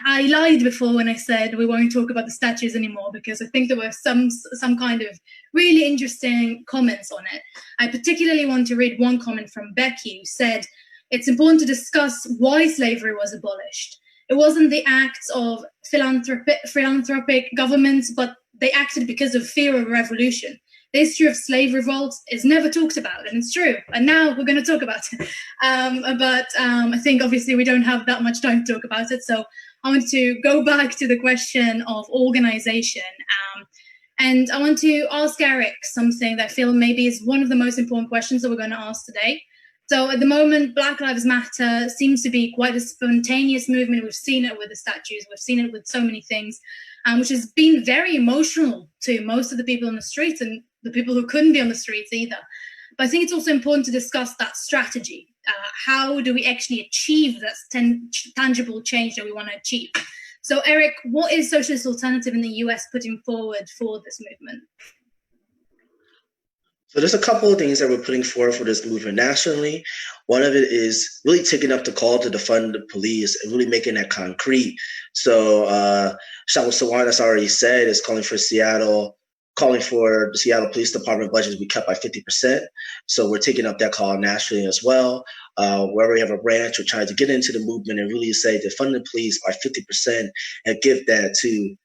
I lied before when I said we won't talk about the statues anymore, because I think there were some kind of really interesting comments on it. I particularly want to read one comment from Becky, who said, "It's important to discuss why slavery was abolished. It wasn't the acts of philanthropic governments, but they acted because of fear of revolution. The history of slave revolts is never talked about, and it's true. And now we're going to talk about it. But I think obviously we don't have that much time to talk about it. So I want to go back to the question of organization. And I want to ask Eric something that I feel maybe is one of the most important questions that we're going to ask today. So at the moment, Black Lives Matter seems to be quite a spontaneous movement. We've seen it with the statues. We've seen it with so many things, which has been very emotional to most of the people on the streets and the people who couldn't be on the streets either. But I think it's also important to discuss that strategy. How do we actually achieve that tangible change that we want to achieve? So Eric, what is Socialist Alternative in the US putting forward for this movement? So there's a couple of things that we're putting forward for this movement nationally. One of it is really taking up the call to defund the police and really making that concrete. So Shawna Sawan, as I already said, is calling for the Seattle Police Department budget to be cut by 50%. So we're taking up that call nationally as well. Wherever we have a branch, we're trying to get into the movement and really say defund the police by 50% and give that to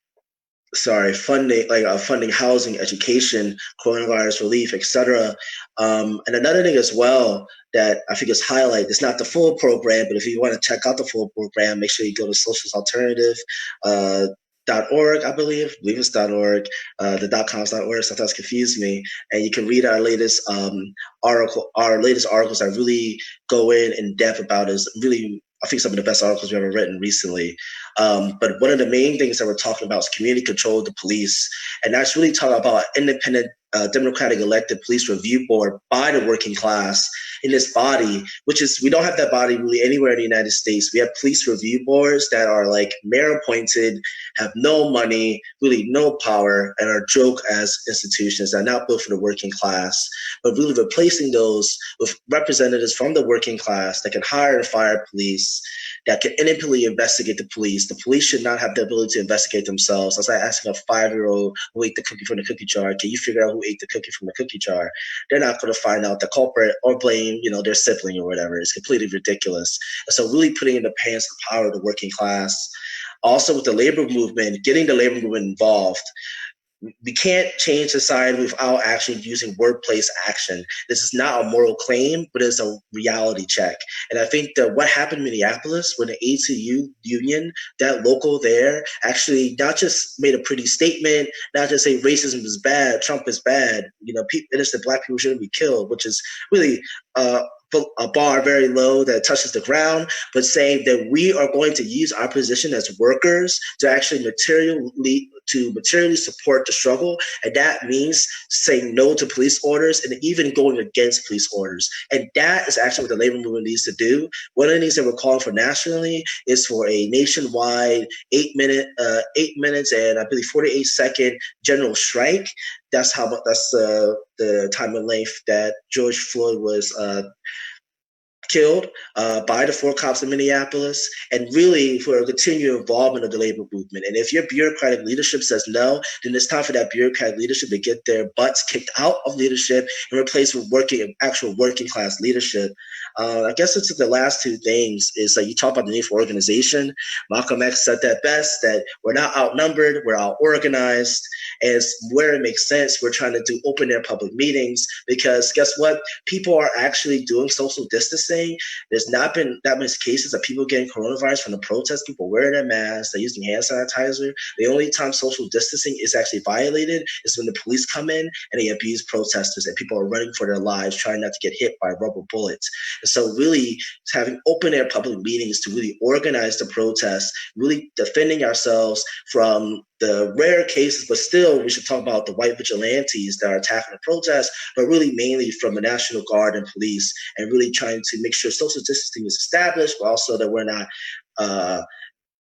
funding housing, education, coronavirus relief, etc. And another thing as well that I think is highlight, it's not the full program, but if you want to check out the full program, make sure you go to Socialist Alternative .org, I believe it's .org. The .com's .org sometimes confuse me, and you can read our latest articles that really go in depth about is really, I think, some of the best articles we've ever written recently. But one of the main things that we're talking about is community control of the police, and that's really talking about independent democratic elected police review board by the working class in this body, which is, we don't have that body really anywhere in the United States. We have police review boards that are like mayor appointed, have no money, really no power, and are joke as institutions that are not built for the working class, but really replacing those with representatives from the working class that can hire and fire police, that can independently investigate the police. The police should not have the ability to investigate themselves. That's like asking a 5-year-old who ate the cookie from the cookie jar, can you figure out who ate the cookie from the cookie jar? They're not going to find out the culprit or blame, their sibling or whatever. It's completely ridiculous. And so really putting in the hands of the power of the working class. Also with the labor movement, getting the labor movement involved. We can't change society without actually using workplace action. This is not a moral claim, but it's a reality check. And I think that what happened in Minneapolis when the ATU union, that local there, actually not just made a pretty statement, not just say racism is bad, Trump is bad, innocent Black people shouldn't be killed, which is really a bar very low that touches the ground, but saying that we are going to use our position as workers to actually materially support the struggle. And that means saying no to police orders and even going against police orders. And that is actually what the labor movement needs to do. One of the things that we're calling for nationally is for a nationwide 8 minutes and I believe 48-second general strike. That's the time and length that George Floyd was killed by the 4 cops in Minneapolis, and really for a continued involvement of the labor movement. And if your bureaucratic leadership says no, then it's time for that bureaucratic leadership to get their butts kicked out of leadership and replaced with actual working class leadership. I guess it's the last 2 things is you talk about the need for organization. Malcolm X said that best, that we're not outnumbered, we're out organized. And it's where it makes sense. We're trying to do open air public meetings because guess what? People are actually doing social distancing. There's not been that many cases of people getting coronavirus from the protests. People wearing their masks, they're using hand sanitizer. The only time social distancing is actually violated is when the police come in and they abuse protesters and people are running for their lives, trying not to get hit by rubber bullets. And so really having open air public meetings to really organize the protests, really defending ourselves from the rare cases, but still we should talk about the white vigilantes that are attacking the protests, but really mainly from the National Guard and police, and really trying to make sure social distancing is established, but also that we're not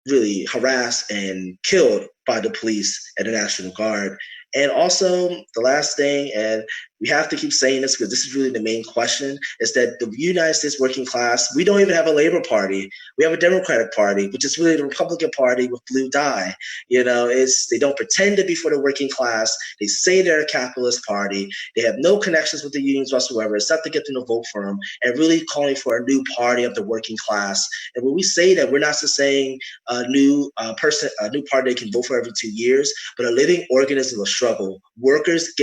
really harassed and killed by the police and the National Guard. And also the last thing, and we have to keep saying this because this is really the main question, is that the United States working class, we don't even have a Labor Party. We have a Democratic Party, which is really the Republican Party with blue dye. They don't pretend to be for the working class. They say they're a capitalist party. They have no connections with the unions whatsoever, except to get them to vote for them, and really calling for a new party of the working class. And when we say that, we're not just saying a new party they can vote for every 2 years, but a living organism of struggle. Workers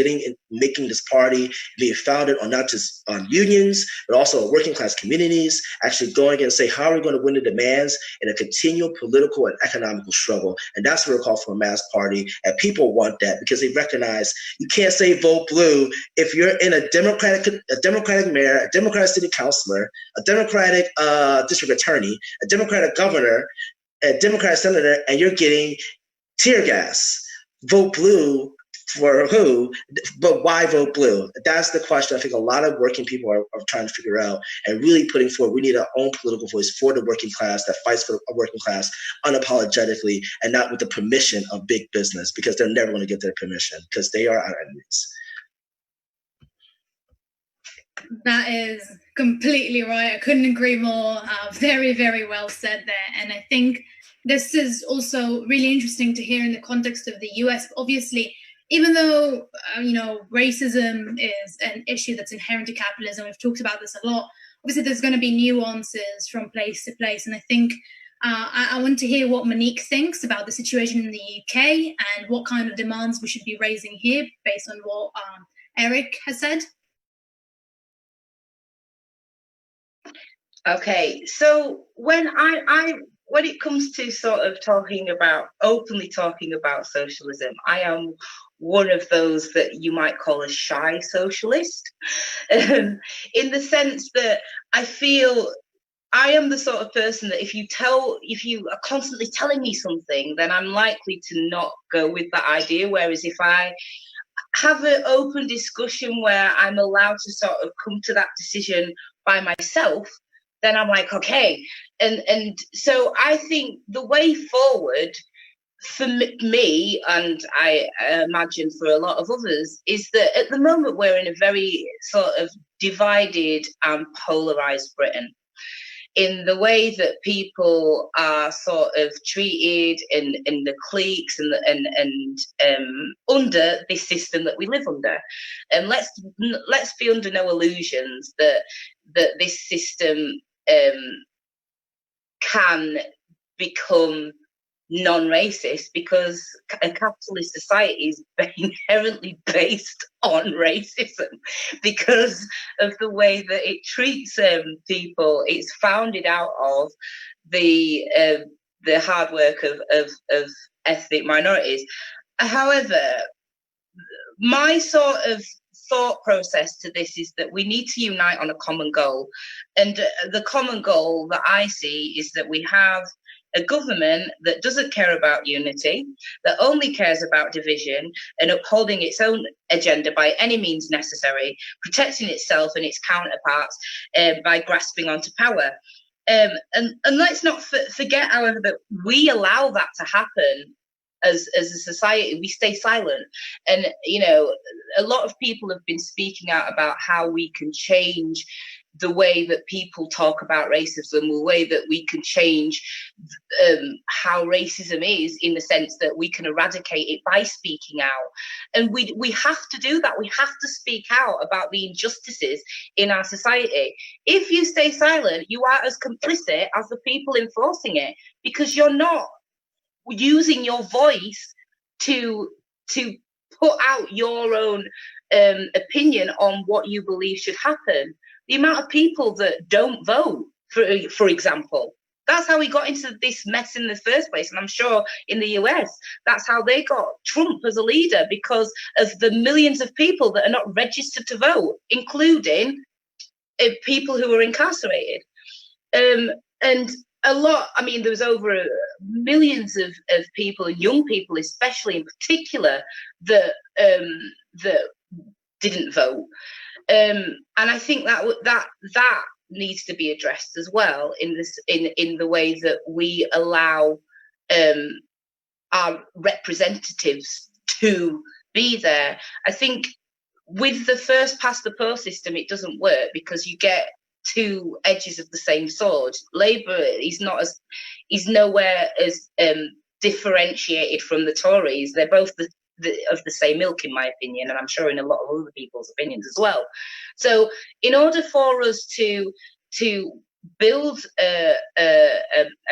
making this party being founded on not just on unions, but also working class communities, actually going in and say, how are we going to win the demands in a continual political and economical struggle? And that's what we're calling for a mass party. And people want that because they recognize you can't say vote blue if you're in a Democratic mayor, a Democratic city councilor, a Democratic district attorney, a Democratic governor, a Democratic senator, and you're getting tear gas. Vote blue for who? But why vote blue? That's the question I think a lot of working people are trying to figure out, and really putting forward, we need our own political voice for the working class that fights for a working class unapologetically and not with the permission of big business, because they're never going to get their permission because they are our enemies. That is completely right. I couldn't agree more. Very, very well said there. And I think this is also really interesting to hear in the context of the US. Obviously, even though, racism is an issue that's inherent to capitalism, we've talked about this a lot, obviously there's going to be nuances from place to place. And I think I want to hear what Monique thinks about the situation in the UK and what kind of demands we should be raising here based on what Eric has said. Okay, so when it comes to sort of openly talking about socialism, I am one of those that you might call a shy socialist, in the sense that I feel I am the sort of person that if you are constantly telling me something, then I'm likely to not go with that idea. Whereas if I have an open discussion where I'm allowed to sort of come to that decision by myself, then I'm like, okay. And so I think the way forward for me, and I imagine for a lot of others, is that at the moment we're in a very sort of divided and polarized Britain in the way that people are sort of treated in the cliques and under this system that we live under. And let's be under no illusions that this system can become non-racist, because a capitalist society is inherently based on racism because of the way that it treats people. It's founded out of the hard work of ethnic minorities. However, my sort of thought process to this is that we need to unite on a common goal. And the common goal that I see is that we have a government that doesn't care about unity, that only cares about division and upholding its own agenda by any means necessary, protecting itself and its counterparts by grasping onto power. And let's not forget, however, that we allow that to happen as a society. We stay silent. And, you know, a lot of people have been speaking out about how we can change the way that people talk about racism, the way that we can change how racism is, in the sense that we can eradicate it by speaking out. And we have to do that. We have to speak out about the injustices in our society. If you stay silent, you are as complicit as the people enforcing it, because you're not using your voice to put out your own opinion on what you believe should happen. The amount of people that don't vote, for example, that's how we got into this mess in the first place. And I'm sure in the US, that's how they got Trump as a leader, because of the millions of people that are not registered to vote, including people who are incarcerated. And a lot, I mean, there was over millions of people, and young people especially in particular, that didn't vote. And I think that needs to be addressed as well in the way that we allow our representatives to be there. I think with the first past the post system, it doesn't work because you get two edges of the same sword. Labour is nowhere as differentiated from the Tories. They're both of the same milk, in my opinion, and I'm sure in a lot of other people's opinions as well. So in order for us to build a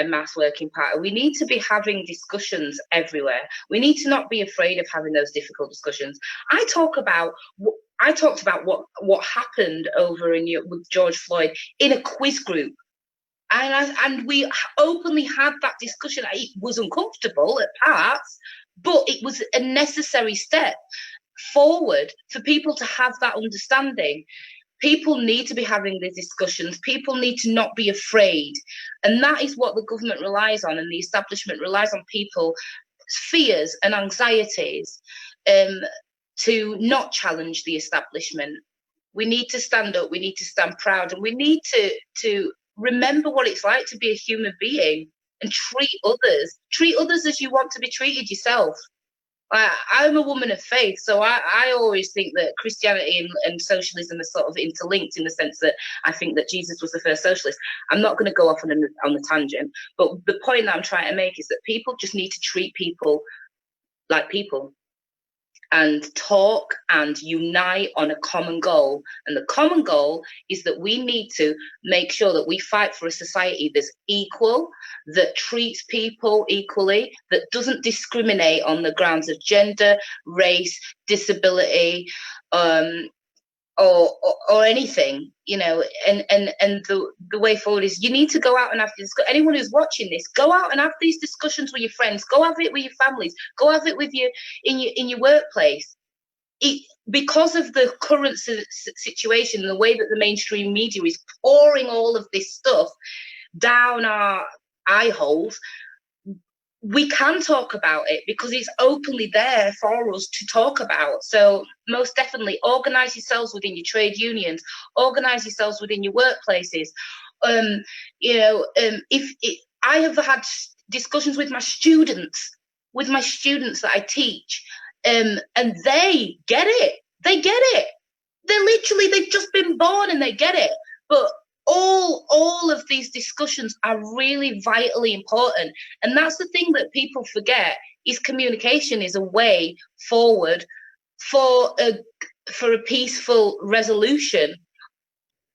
mass working party, we need to be having discussions everywhere. We need to not be afraid of having those difficult discussions. I talked about what happened over with George Floyd in a quiz group. And we openly had that discussion. It was uncomfortable at parts, but it was a necessary step forward for people to have that understanding. People need to be having these discussions. People need to not be afraid. And that is what the government relies on, and the establishment relies on people's fears and anxieties to not challenge the establishment. We need to stand up, we need to stand proud, and we need to remember what it's like to be a human being and treat others as you want to be treated yourself. I'm a woman of faith, so I always think that Christianity and socialism are sort of interlinked, in the sense that I think that Jesus was the first socialist. I'm not going to go off on a tangent, but the point that I'm trying to make is that people just need to treat people like people and talk and unite on a common goal. And the common goal is that we need to make sure that we fight for a society that's equal, that treats people equally, that doesn't discriminate on the grounds of gender, race, disability, or anything, you know. And the way forward is you need to go out and have this. Anyone who's watching this, go out and have these discussions with your friends. Go have it with your families. Go have it with you in your workplace. Because of the current situation, the way that the mainstream media is pouring all of this stuff down our eye holes, we can talk about it because it's openly there for us to talk about. So most definitely organise yourselves within your trade unions, organise yourselves within your workplaces. I have had discussions with my students that I teach, and they get it. They've just been born and they get it. But all of these discussions are really vitally important, and that's the thing that people forget, is communication is a way forward for a peaceful resolution.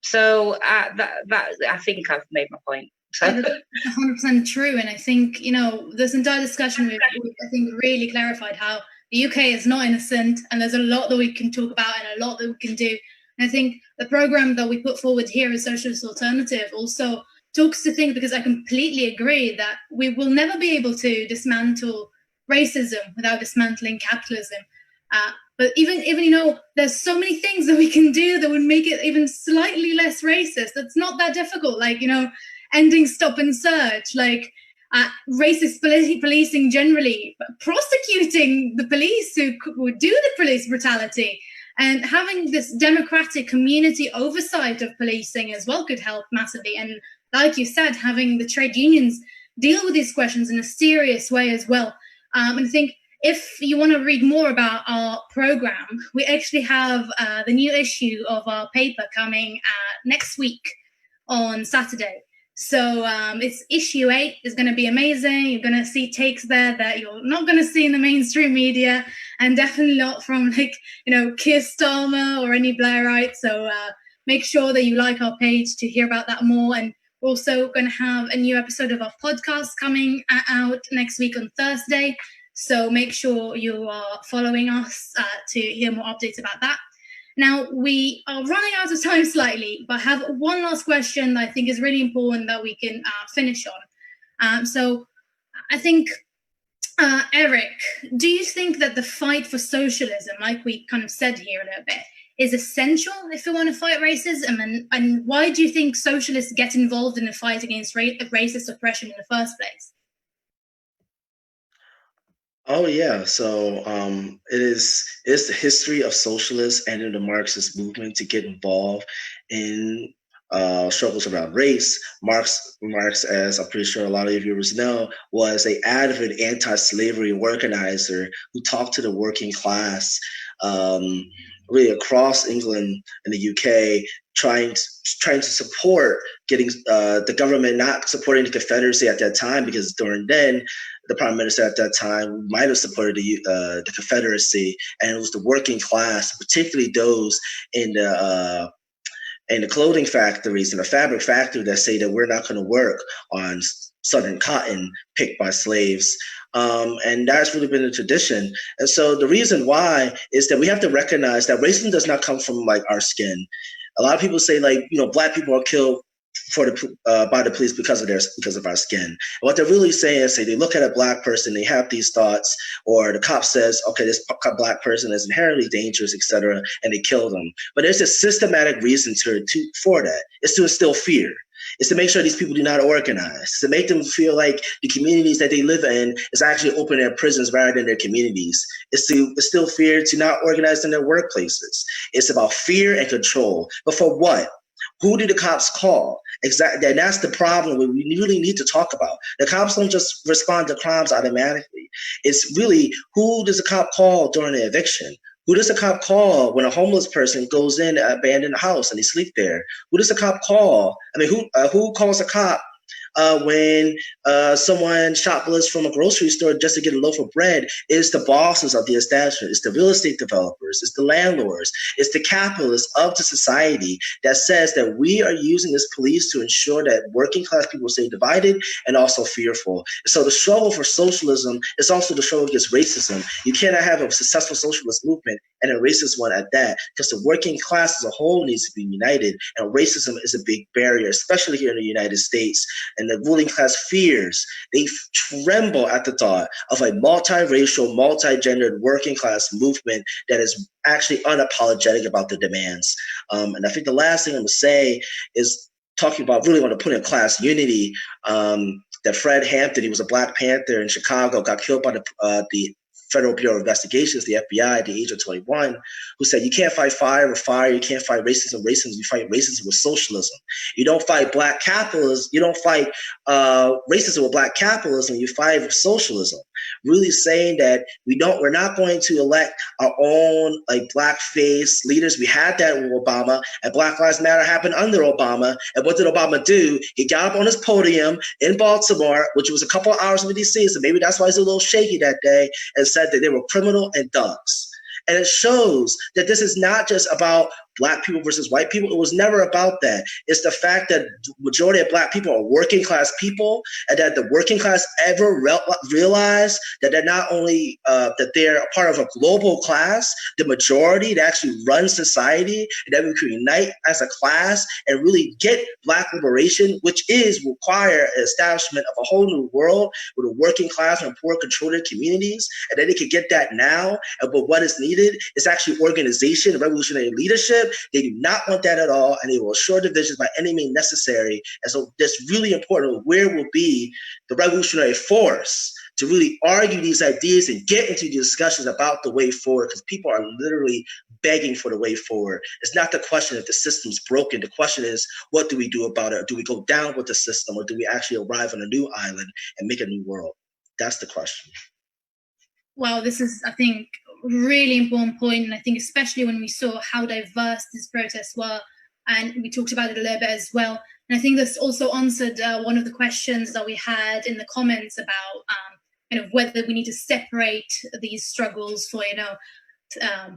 So that I think I've made my point. So. That's 100% true, and I think, you know, this entire discussion we've I think really clarified how the UK is not innocent, and there's a lot that we can talk about and a lot that we can do. And I think the program that we put forward here as Socialist Alternative also talks to things, because I completely agree that we will never be able to dismantle racism without dismantling capitalism. But even there's so many things that we can do that would make it even slightly less racist. It's not that difficult. Like, ending stop and search, like racist policing generally, prosecuting the police who would do the police brutality, and having this democratic community oversight of policing as well could help massively. And like you said, having the trade unions deal with these questions in a serious way as well. And I think if you want to read more about our program, we actually have the new issue of our paper coming next week on Saturday. So it's issue 8. It's going to be amazing. You're going to see takes there that you're not going to see in the mainstream media, and definitely not from Keir Starmer or any Blairites. So make sure that you like our page to hear about that more. And we're also going to have a new episode of our podcast coming out next week on Thursday. So make sure you are following us to hear more updates about that. Now, we are running out of time slightly, but I have one last question that I think is really important that we can finish on. So I think, Eric, do you think that the fight for socialism, like we kind of said here a little bit, is essential if we want to fight racism? And why do you think socialists get involved in the fight against racist oppression in the first place? Oh yeah, so it is the history of socialists and in the Marxist movement to get involved in struggles around race. Marx, as I'm pretty sure a lot of your viewers know, was an avid anti-slavery organizer who talked to the working class really across England and the UK, trying to support getting the government not supporting the Confederacy at that time, because during then the prime minister at that time might have supported the Confederacy, and it was the working class, particularly those in the clothing factories and the fabric factory, that say that we're not going to work on Southern cotton picked by slaves. And that's really been a tradition. And so the reason why is that we have to recognize that racism does not come from like our skin. A lot of people say Black people are killed by the police because of our skin. And what they're really saying is, they look at a Black person, they have these thoughts, or the cop says, okay, this Black person is inherently dangerous, etc., and they kill them. But there's a systematic reason for that. It's to instill fear. It's to make sure these people do not organize, to make them feel like the communities that they live in is actually open their prisons rather than their communities. It's to instill fear, to not organize in their workplaces. It's about fear and control. But for what? Who do the cops call? Exactly, and that's the problem we really need to talk about. The cops don't just respond to crimes automatically. It's really, who does a cop call during an eviction? Who does a cop call when a homeless person goes in an abandoned house and they sleep there? Who does a cop call? I mean, who calls a cop when someone shoplifts from a grocery store just to get a loaf of bread? It's the bosses of the establishment. It's the real estate developers. It's the landlords. It's the capitalists of the society that says that we are using this police to ensure that working class people stay divided and also fearful. So the struggle for socialism is also the struggle against racism. You cannot have a successful socialist movement and a racist one at that, because the working class as a whole needs to be united, and racism is a big barrier, especially here in the United States. And the ruling class fears, they tremble at the thought of a multiracial, multi-gendered working class movement that is actually unapologetic about the demands. And I think the last thing I'm going to say is talking about, really want to put in class unity, that Fred Hampton, he was a Black Panther in Chicago, got killed by the Federal Bureau of Investigations, the FBI, at the age of 21, who said, you can't fight fire with fire, you can't fight racism with racism, you fight racism with socialism. You don't fight Black capitalism, you don't fight racism with Black capitalism, you fight with socialism. Really saying that we're not going to elect our own Black face leaders. We had that with Obama, and Black Lives Matter happened under Obama. And what did Obama do? He got up on his podium in Baltimore, which was a couple of hours from DC, so maybe that's why he's a little shaky that day, and said that they were criminal and thugs. And it shows that this is not just about black people versus white people. It was never about that. It's the fact that the majority of black people are working class people, and that the working class ever realize that they're not only that they're a part of a global class, the majority that actually runs society, and that we can unite as a class and really get black liberation, which is require an establishment of a whole new world with a working class and poor control their communities, and then they can get that now. But what is needed is actually organization, revolutionary leadership. They do not want that at all, and they will assure divisions by any means necessary. And so that's really important. Where will be the revolutionary force to really argue these ideas and get into the discussions about the way forward, because people are literally begging for the way forward. It's not the question if the system's broken. The question is, what do we do about it? Or do we go down with the system, or do we actually arrive on a new island and make a new world? That's the question. Well, this is, I think, a really important point, and I think especially when we saw how diverse these protests were, and we talked about it a little bit as well. And I think this also answered one of the questions that we had in the comments about kind of whether we need to separate these struggles for,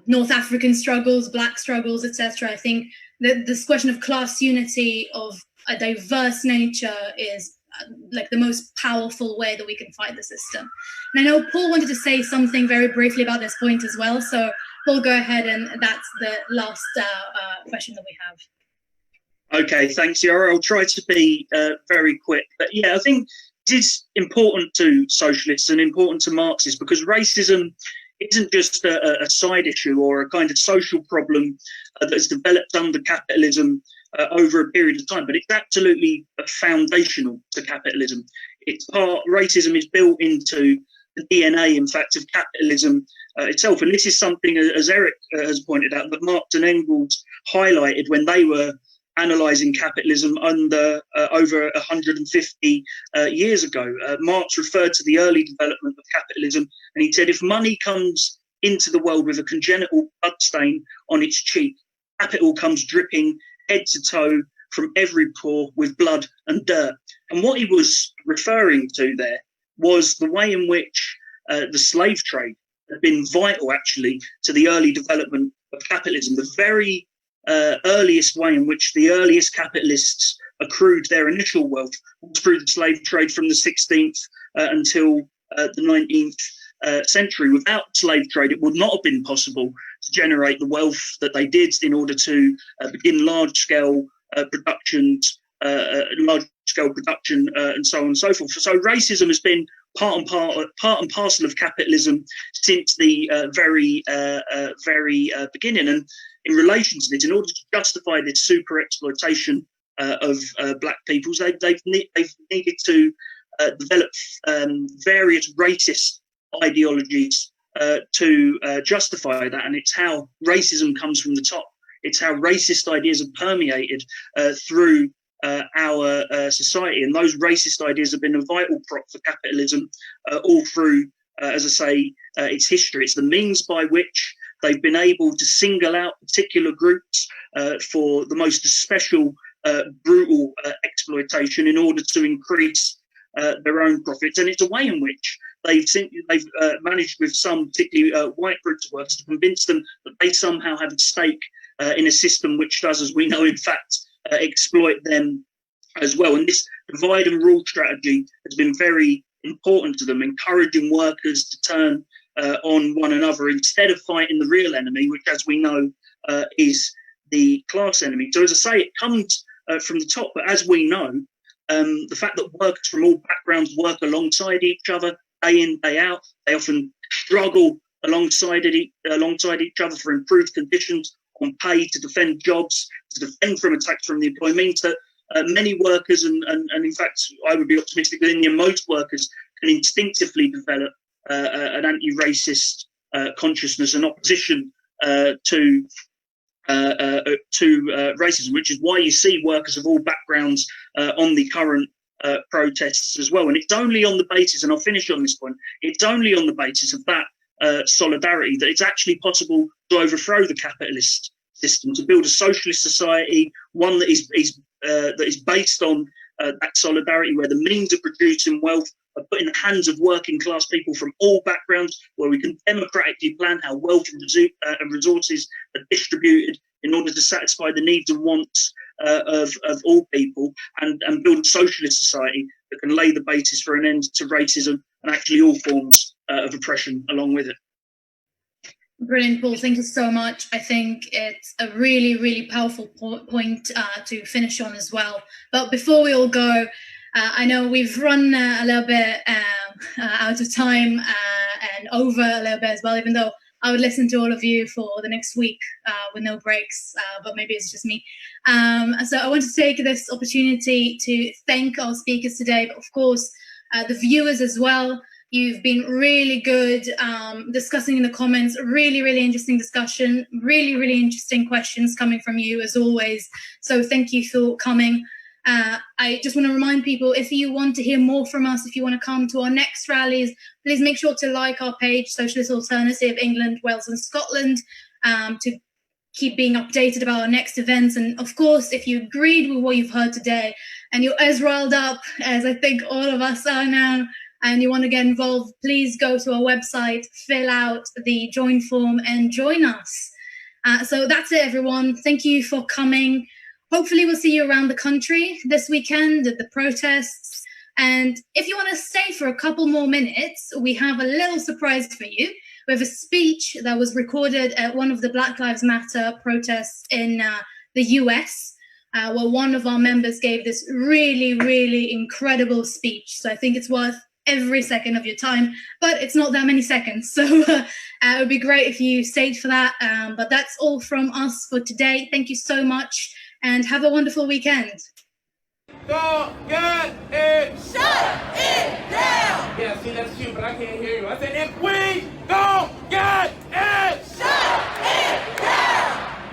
North African struggles, Black struggles, etc. I think that this question of class unity of a diverse nature is like the most powerful way that we can fight the system. And I know Paul wanted to say something very briefly about this point as well. So Paul, go ahead, and that's the last question that we have. Okay, thanks, Yara. I'll try to be very quick. But yeah, I think it is important to socialists and important to Marxists, because racism isn't just a side issue or a kind of social problem that has developed under capitalism over a period of time, but it's absolutely foundational to capitalism. Racism is built into the DNA, in fact, of capitalism itself. And this is something, as Eric has pointed out, that Marx and Engels highlighted when they were analysing capitalism over 150 years ago. Marx referred to the early development of capitalism, and he said, if money comes into the world with a congenital bloodstain on its cheek, capital comes dripping head to toe from every pore with blood and dirt. And what he was referring to there was the way in which the slave trade had been vital, actually, to the early development of capitalism. The very earliest way in which the earliest capitalists accrued their initial wealth was through the slave trade from the 16th until the 19th century. Without slave trade, it would not have been possible to generate the wealth that they did in order to begin large-scale production, and so on and so forth. So racism has been part and parcel of capitalism since the very beginning. And in relation to this, in order to justify this super exploitation of black peoples, they've needed to develop various racist ideologies to justify that. And it's how racism comes from the top. It's how racist ideas have permeated through our society. And those racist ideas have been a vital prop for capitalism all through, as I say, its history. It's the means by which they've been able to single out particular groups for the most special, brutal exploitation in order to increase their own profits. And it's a way in which they've managed with some particularly white groups of workers to convince them that they somehow have a stake in a system which does, as we know, in fact, exploit them as well. And this divide and rule strategy has been very important to them, encouraging workers to turn on one another instead of fighting the real enemy, which, as we know, is the class enemy. So, as I say, it comes from the top. But as we know, the fact that workers from all backgrounds work alongside each other day in, day out, they often struggle alongside each other for improved conditions on pay, to defend jobs, to defend from attacks from the employer, means that many workers, and in fact, I would be optimistic that most workers can instinctively develop an anti-racist consciousness and opposition to racism, which is why you see workers of all backgrounds on the current protests as well. And it's only on the basis, and I'll finish on this point, it's only on the basis of that solidarity that it's actually possible to overthrow the capitalist system, to build a socialist society, one that is based on that solidarity, where the means of producing wealth put in the hands of working class people from all backgrounds, where we can democratically plan how wealth and resources are distributed in order to satisfy the needs and wants of all people, and build a socialist society that can lay the basis for an end to racism and actually all forms of oppression along with it. Brilliant, Paul. Thank you so much. I think it's a really, really powerful point to finish on as well. But before we all go, I know we've run a little bit out of time and over a little bit as well, even though I would listen to all of you for the next week with no breaks, but maybe it's just me. So I want to take this opportunity to thank our speakers today, but of course, the viewers as well. You've been really good discussing in the comments, really, really interesting discussion, really, really interesting questions coming from you as always. So thank you for coming. I just want to remind people, if you want to hear more from us, if you want to come to our next rallies, please make sure to like our page, Socialist Alternative, England, Wales and Scotland, to keep being updated about our next events. And of course, if you agreed with what you've heard today and you're as riled up as I think all of us are now, and you want to get involved, please go to our website, fill out the join form and join us. So that's it, everyone. Thank you for coming. Hopefully we'll see you around the country this weekend at the protests. And if you want to stay for a couple more minutes, we have a little surprise for you. We have a speech that was recorded at one of the Black Lives Matter protests in the US, where one of our members gave this really, really incredible speech. So I think it's worth every second of your time, but it's not that many seconds. So it would be great if you stayed for that. But that's all from us for today. Thank you so much and have a wonderful weekend. Don't get it! Shut it down! Yeah, see, that's you, but I can't hear you. I said, if we don't get it! Shut it down!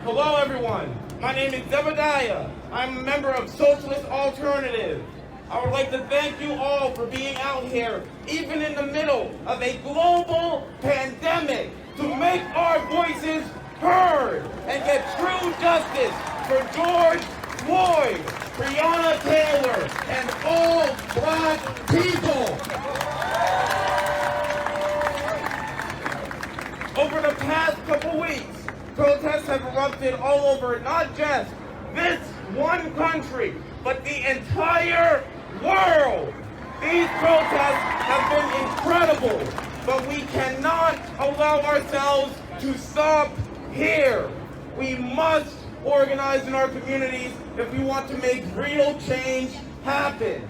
Hello, everyone. My name is Zebediah. I'm a member of Socialist Alternative. I would like to thank you all for being out here, even in the middle of a global pandemic, to make our voices heard and get true justice for George Floyd, Breonna Taylor, and all Black people. Over the past couple weeks, protests have erupted all over not just this one country, but the entire world. These protests have been incredible, but we cannot allow ourselves to stop here. We must organize in our communities if we want to make real change happen.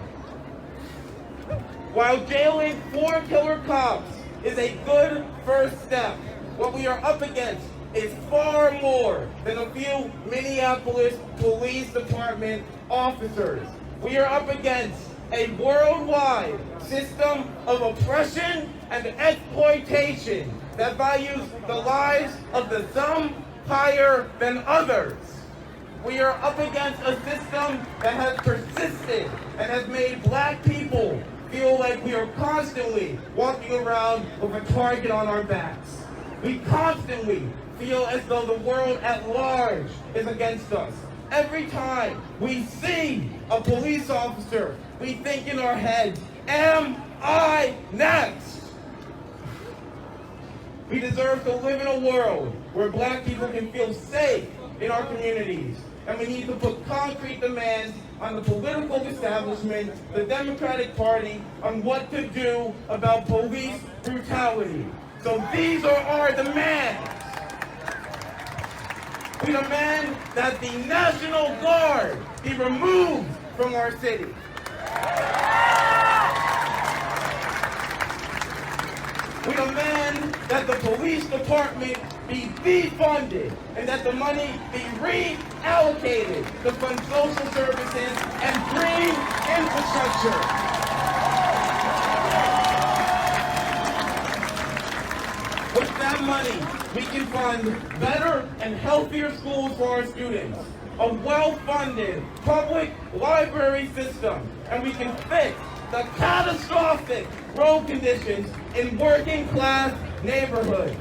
While jailing 4 killer cops is a good first step, what we are up against is far more than a few Minneapolis Police Department officers. We are up against a worldwide system of oppression and exploitation that values the lives of the some higher than others. We are up against a system that has persisted and has made Black people feel like we are constantly walking around with a target on our backs. We constantly feel as though the world at large is against us. Every time we see a police officer, we think in our heads, am I next? We deserve to live in a world where Black people can feel safe in our communities. And we need to put concrete demands on the political establishment, the Democratic Party, on what to do about police brutality. So these are our demands. We demand that the National Guard be removed from our city. We demand that the police department be defunded and that the money be reallocated to fund social services and green infrastructure. With that money, we can fund better and healthier schools for our students, a well-funded public library system, and we can fix the catastrophic road conditions in working-class neighborhoods.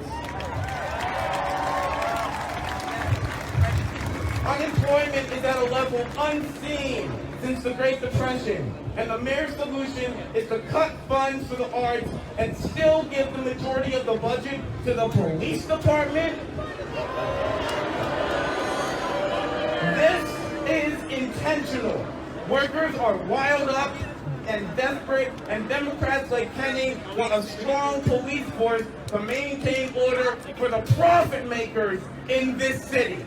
Unemployment is at a level unseen since the Great Depression, And the mayor's solution is to cut funds for the arts and still give the majority of the budget to the police department. This is intentional. Workers are wild up and desperate, and Democrats like Kenny want a strong police force to maintain order for the profit makers in this city.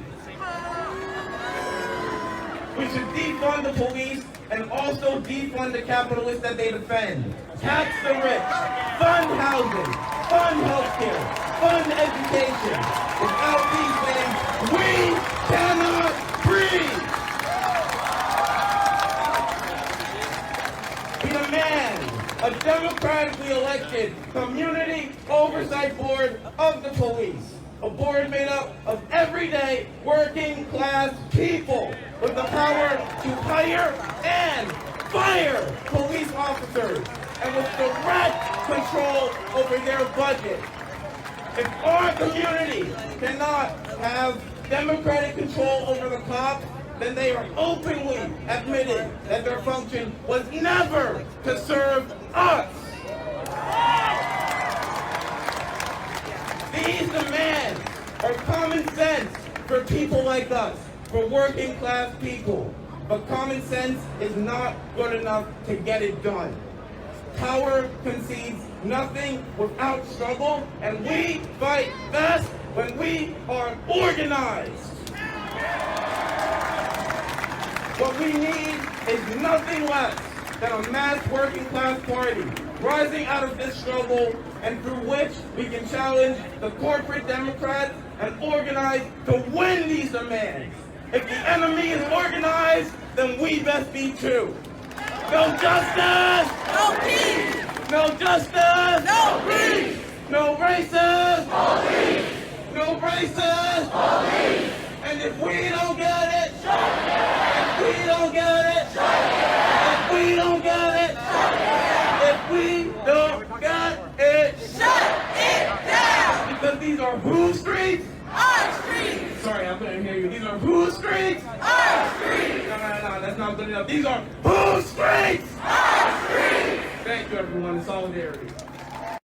We should defund the police and also defund the capitalists that they defend. Tax the rich, fund housing, fund healthcare, fund education. Without these things, we cannot breathe. We demand a democratically elected community oversight board of the police. A board made up of everyday working class people with the power to hire and fire police officers and with direct control over their budget. If our community cannot have democratic control over the cops, then they are openly admitting that their function was never to serve us. These demands are common sense for people like us, for working class people. But common sense is not good enough to get it done. Power concedes nothing without struggle, and we fight best when we are organized. What we need is nothing less than a mass working class party rising out of this struggle and through which we can challenge the corporate Democrats and organize to win these demands. If the enemy is organized, then we best be too. No justice! No peace! No justice! No peace! No racists! No peace! No racists! No peace! And if we don't get it, if we don't get it, if we don't get it, if we don't get it, Shut it down! because these are whose streets? Our streets! Sorry, I couldn't hear you. These are whose streets? Our streets! No, that's not good enough. These are whose streets? Our streets! Thank you, everyone, in solidarity.